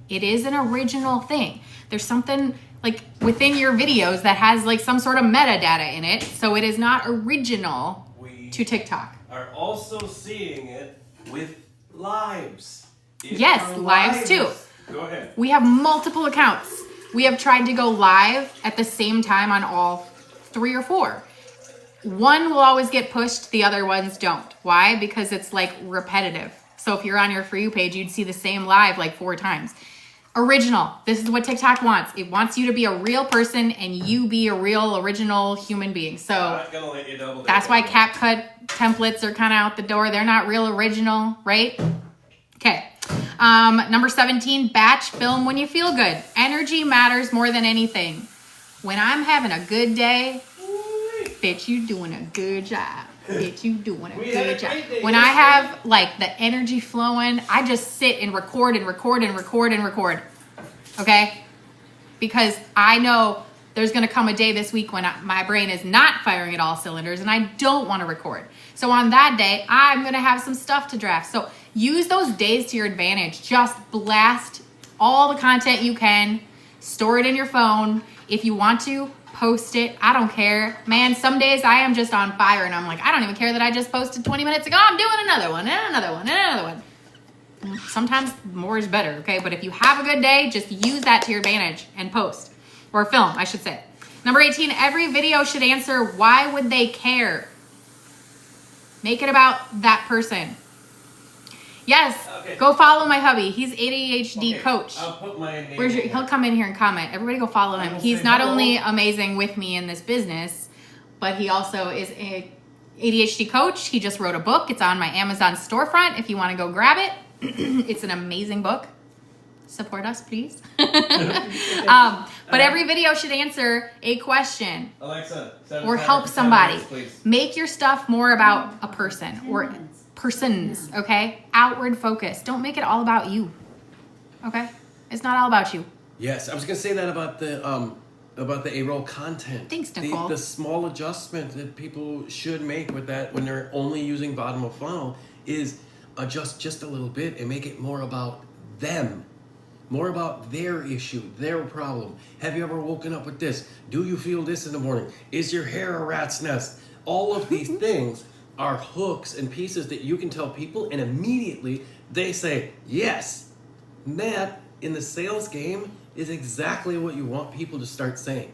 It is an original thing. There's something like within your videos that has like some sort of metadata in it, so it is not original to TikTok. Are also seeing it with lives. If Yes, our lives too. Go ahead. We have multiple accounts. We have tried to go live at the same time on all 3 or 4. One will always get pushed, the other ones don't. Why? Because it's like repetitive. So if you're on your For You page, you'd see the same live like 4 times. Original. This is what TikTok wants. It wants you to be a real person and you be a real original human being. So I'm not gonna let you double that's why CapCut templates are kind of out the door. They're not real original, right? Okay. Number 17, batch film when you feel good. Energy matters more than anything. When I'm having a good day, bitch, you doing a good job. Bitch, you doing a good job. When I have like the energy flowing, I just sit and record and record and record and record. Okay? Because I know there's going to come a day this week when my brain is not firing at all cylinders and I don't want to record. So on that day, I'm going to have some stuff to draft. So use those days to your advantage. Just blast all the content you can. Store it in your phone. If you want to, post it. I don't care. Man, some days I am just on fire and I'm like, I don't even care that I just posted 20 minutes ago. I'm doing another one and another one and another one. Sometimes more is better, okay? But if you have a good day, just use that to your advantage and post. Or film, I should say. Number 18, every video should answer, why would they care? Make it about that person. Yes, Okay. Go follow my hubby. He's ADHD Okay, coach. I'll put my name He'll come in here and comment. Everybody go follow him. will He's say not hello. only amazing with me in this business, but he also is a ADHD coach. He just wrote a book. It's on my Amazon storefront if you want to go grab it. It's an amazing book. Support us, please. But every video should answer a question Alexa, or help somebody. Make your stuff more about a person or persons, okay? Outward focus. Don't make it all about you, okay? It's not all about you. Yes, I was gonna say that about the A-roll content. Thanks, Nicole. The small adjustment that people should make with that when they're only using bottom of funnel is adjust just a little bit and make it more about them. More about their issue, their problem. Have you ever woken up with this? Do you feel this in the morning? Is your hair a rat's nest? All of these things are hooks and pieces that you can tell people, and immediately they say, yes. And that, in the sales game, is exactly what you want people to start saying.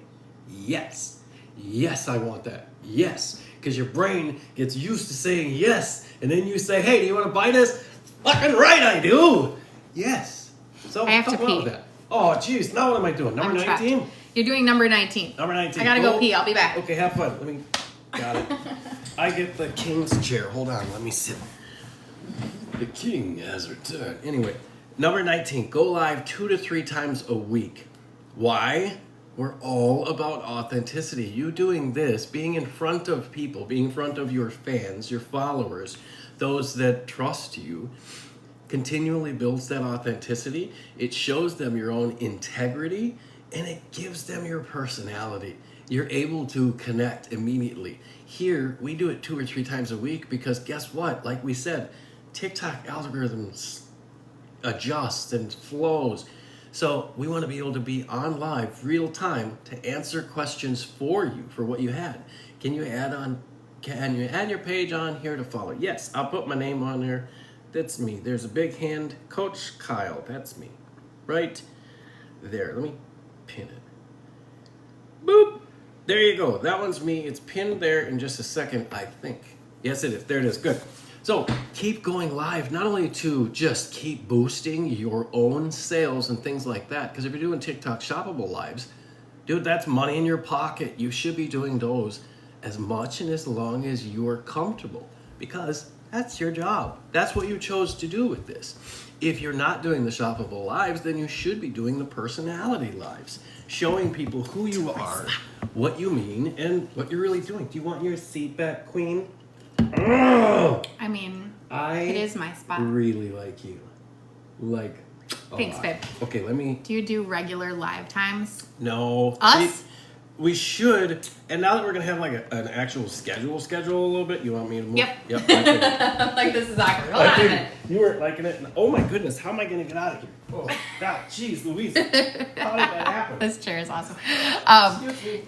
Yes. Yes, I want that. Yes. Because your brain gets used to saying yes, and then you say, hey, do you want to buy this? Fucking right I do. Yes. So I have to how about pee. that? Oh, geez. Now what am I doing? Number I'm trapped. 19? You're doing number 19. Number 19. I gotta go pee. I'll be back. Okay, have fun. Got it. I get the king's chair. Hold on, let me sit. The king has returned. Anyway, number 19. Go live 2 to 3 times a week. Why? We're all about authenticity. You doing this, being in front of people, being in front of your fans, your followers, those that trust you, continually builds that authenticity. It shows them your own integrity, and it gives them your personality. You're able to connect immediately. Here, we do it 2 or 3 times a week because guess what? Like we said, TikTok algorithms adjust and flows. So we want to be able to be on live, real time, to answer questions for you, for what you had. Can you add your page on here to follow? Yes, I'll put my name on there. That's me. There's a big hand. Coach Kyle, that's me. Right there. Let me pin it. Boop. There you go. That one's me. It's pinned there in just a second, I think. Yes, it is. There it is. Good. So keep going live, not only to just keep boosting your own sales and things like that, because if you're doing TikTok shoppable lives, dude, that's money in your pocket. You should be doing those as much and as long as you're comfortable, because that's your job. That's what you chose to do with this. If you're not doing the shoppable lives, then you should be doing the personality lives, showing people who you are, what you mean, and what you're really doing. Do you want your seat back, Queen? I mean, it is my spot. Really like you. Like, Thanks, babe. Okay, let me. Do you do regular live times? No. Us? We should. And now that we're gonna have like an actual schedule a little bit, you want me to move? Yep. Yep. I think, Like, this is awkward. Hold I on a think minute. you weren't liking it. Oh my goodness, how am I gonna get out of here? Oh, God, jeez, Louise. How did that happen? This chair is awesome.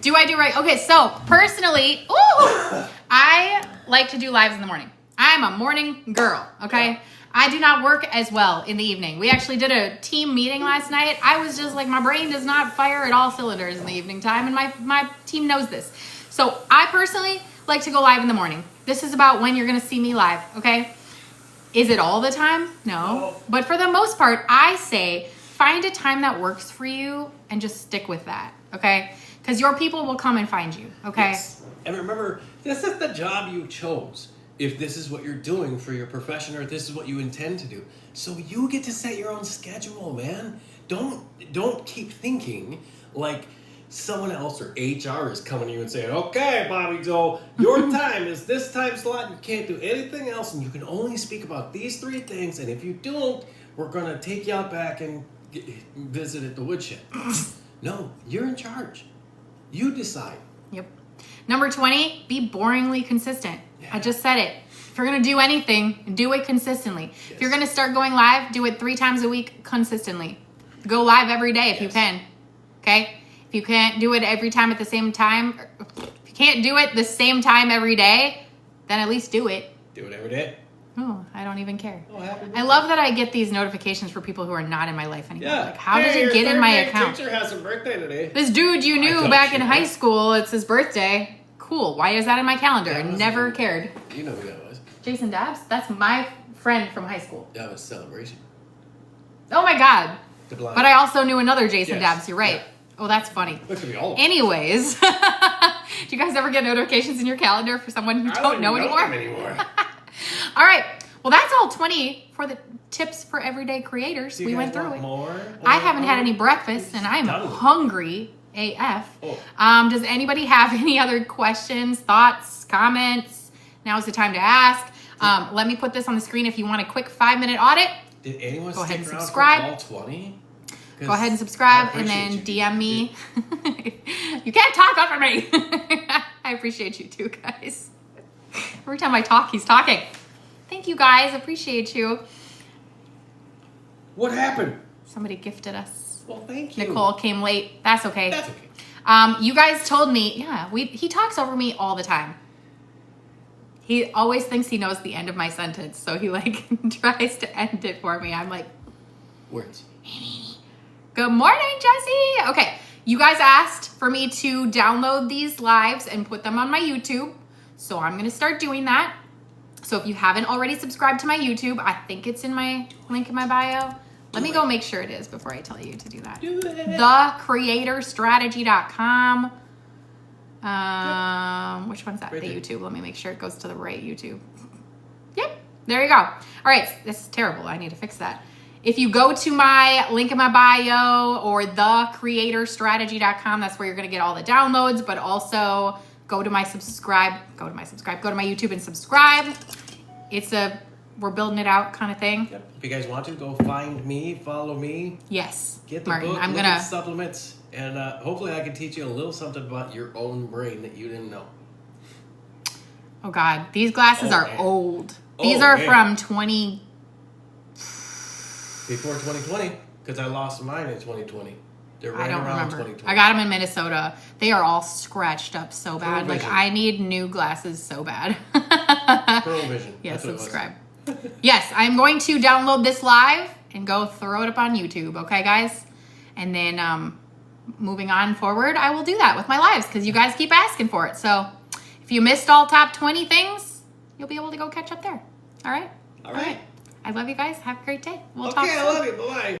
Do I do right? Okay, so personally, I like to do lives in the morning. I'm a morning girl, okay? Yeah. I do not work as well in the evening. We actually did a team meeting last night. I was just like, my brain does not fire at all cylinders in the evening time, and my team knows this. So I personally like to go live in the morning. This is about when you're going to see me live, okay? Is it all the time? No. But for the most part, I say find a time that works for you and just stick with that, okay? Because your people will come and find you, okay? Yes. And remember, this is the job you chose. If this is what you're doing for your profession, or if this is what you intend to do. So you get to set your own schedule, man. Don't keep thinking like someone else or HR is coming to you and saying, okay, Bobby Joe, your time is this time slot. You can't do anything else, and you can only speak about these 3 things. And if you don't, we're going to take you out back and visit at the woodshed. No, you're in charge. You decide. Yep. Number 20, be boringly consistent. Yeah. I just said it. If you're going to do anything, do it consistently. Yes. If you're going to start going live, do it 3 times a week consistently. Go live every day if you can. Okay? If you can't do it every time at the same time, if you can't do it the same time every day, then at least do it. Do it every day. Oh, I don't even care. Oh, happy I love that I get these notifications for people who are not in my life anymore. Yeah. Like, how does it get in my account? Teacher has a birthday today. This dude you knew don't back in care. high school, it's his birthday. Cool. Why is that in my calendar? That was Never me. cared. You know who that was. Jason Dabbs? That's my friend from high school. That was Celebration. Oh my God. The blind. But I also knew another Jason Yes. Dabbs. You're right. Yeah. Oh, that's funny. Look at me all. Anyways, do you guys ever get notifications in your calendar for someone you don't know anymore? All right. Well, that's all 20 for the tips for everyday creators. We went through it. More? I haven't had any breakfast and I'm Done. hungry AF. Oh. Does anybody have any other questions, thoughts, comments? Now's the time to ask. Let me put this on the screen if you want a quick 5-minute audit. Did anyone Go ahead stick and around subscribe. for all 20? Go ahead and subscribe I and then appreciate DM me. You can't talk over me. I appreciate you too, guys. Every time I talk, he's talking. Thank you, guys. Appreciate you. What happened? Somebody gifted us. Well, thank you. Nicole came late. That's okay. That's okay. You guys told me, he talks over me all the time. He always thinks he knows the end of my sentence, so he like tries to end it for me. I'm like, Words. good morning, Jesse. Okay, you guys asked for me to download these lives and put them on my YouTube, so I'm gonna start doing that. So if you haven't already subscribed to my YouTube, I think it's in my link in my bio. Let me go make sure it is before I tell you to do that. Do it. TheCreatorStrategy.com. Which one's that? Right The there. YouTube. Let me make sure it goes to the right YouTube. Yep. There you go. All right. This is terrible. I need to fix that. If you go to my link in my bio or TheCreatorStrategy.com, that's where you're going to get all the downloads, but also go to my YouTube and subscribe. It's we're building it out kind of thing. Yep. If you guys want to, go find me, follow me, Yes. get the Martin, book, I'm look gonna at supplements, and hopefully I can teach you a little something about your own brain that you didn't know. Oh God, these glasses Oh, are man. old. Oh, These are man. from 20. Before 2020, because I lost mine in 2020. They're right I don't around remember. 2020. I got them in Minnesota. They are all scratched up so bad. Like Vision. I need new glasses so bad. Pearl Vision. Yeah, That's what it was. subscribe. Yes, I'm going to download this live and go throw it up on YouTube. Okay, guys? And then moving on forward, I will do that with my lives because you guys keep asking for it. So if you missed all top 20 things, you'll be able to go catch up there. All right? All right. I love you guys. Have a great day. We'll talk Okay, soon. I love you. Bye-bye.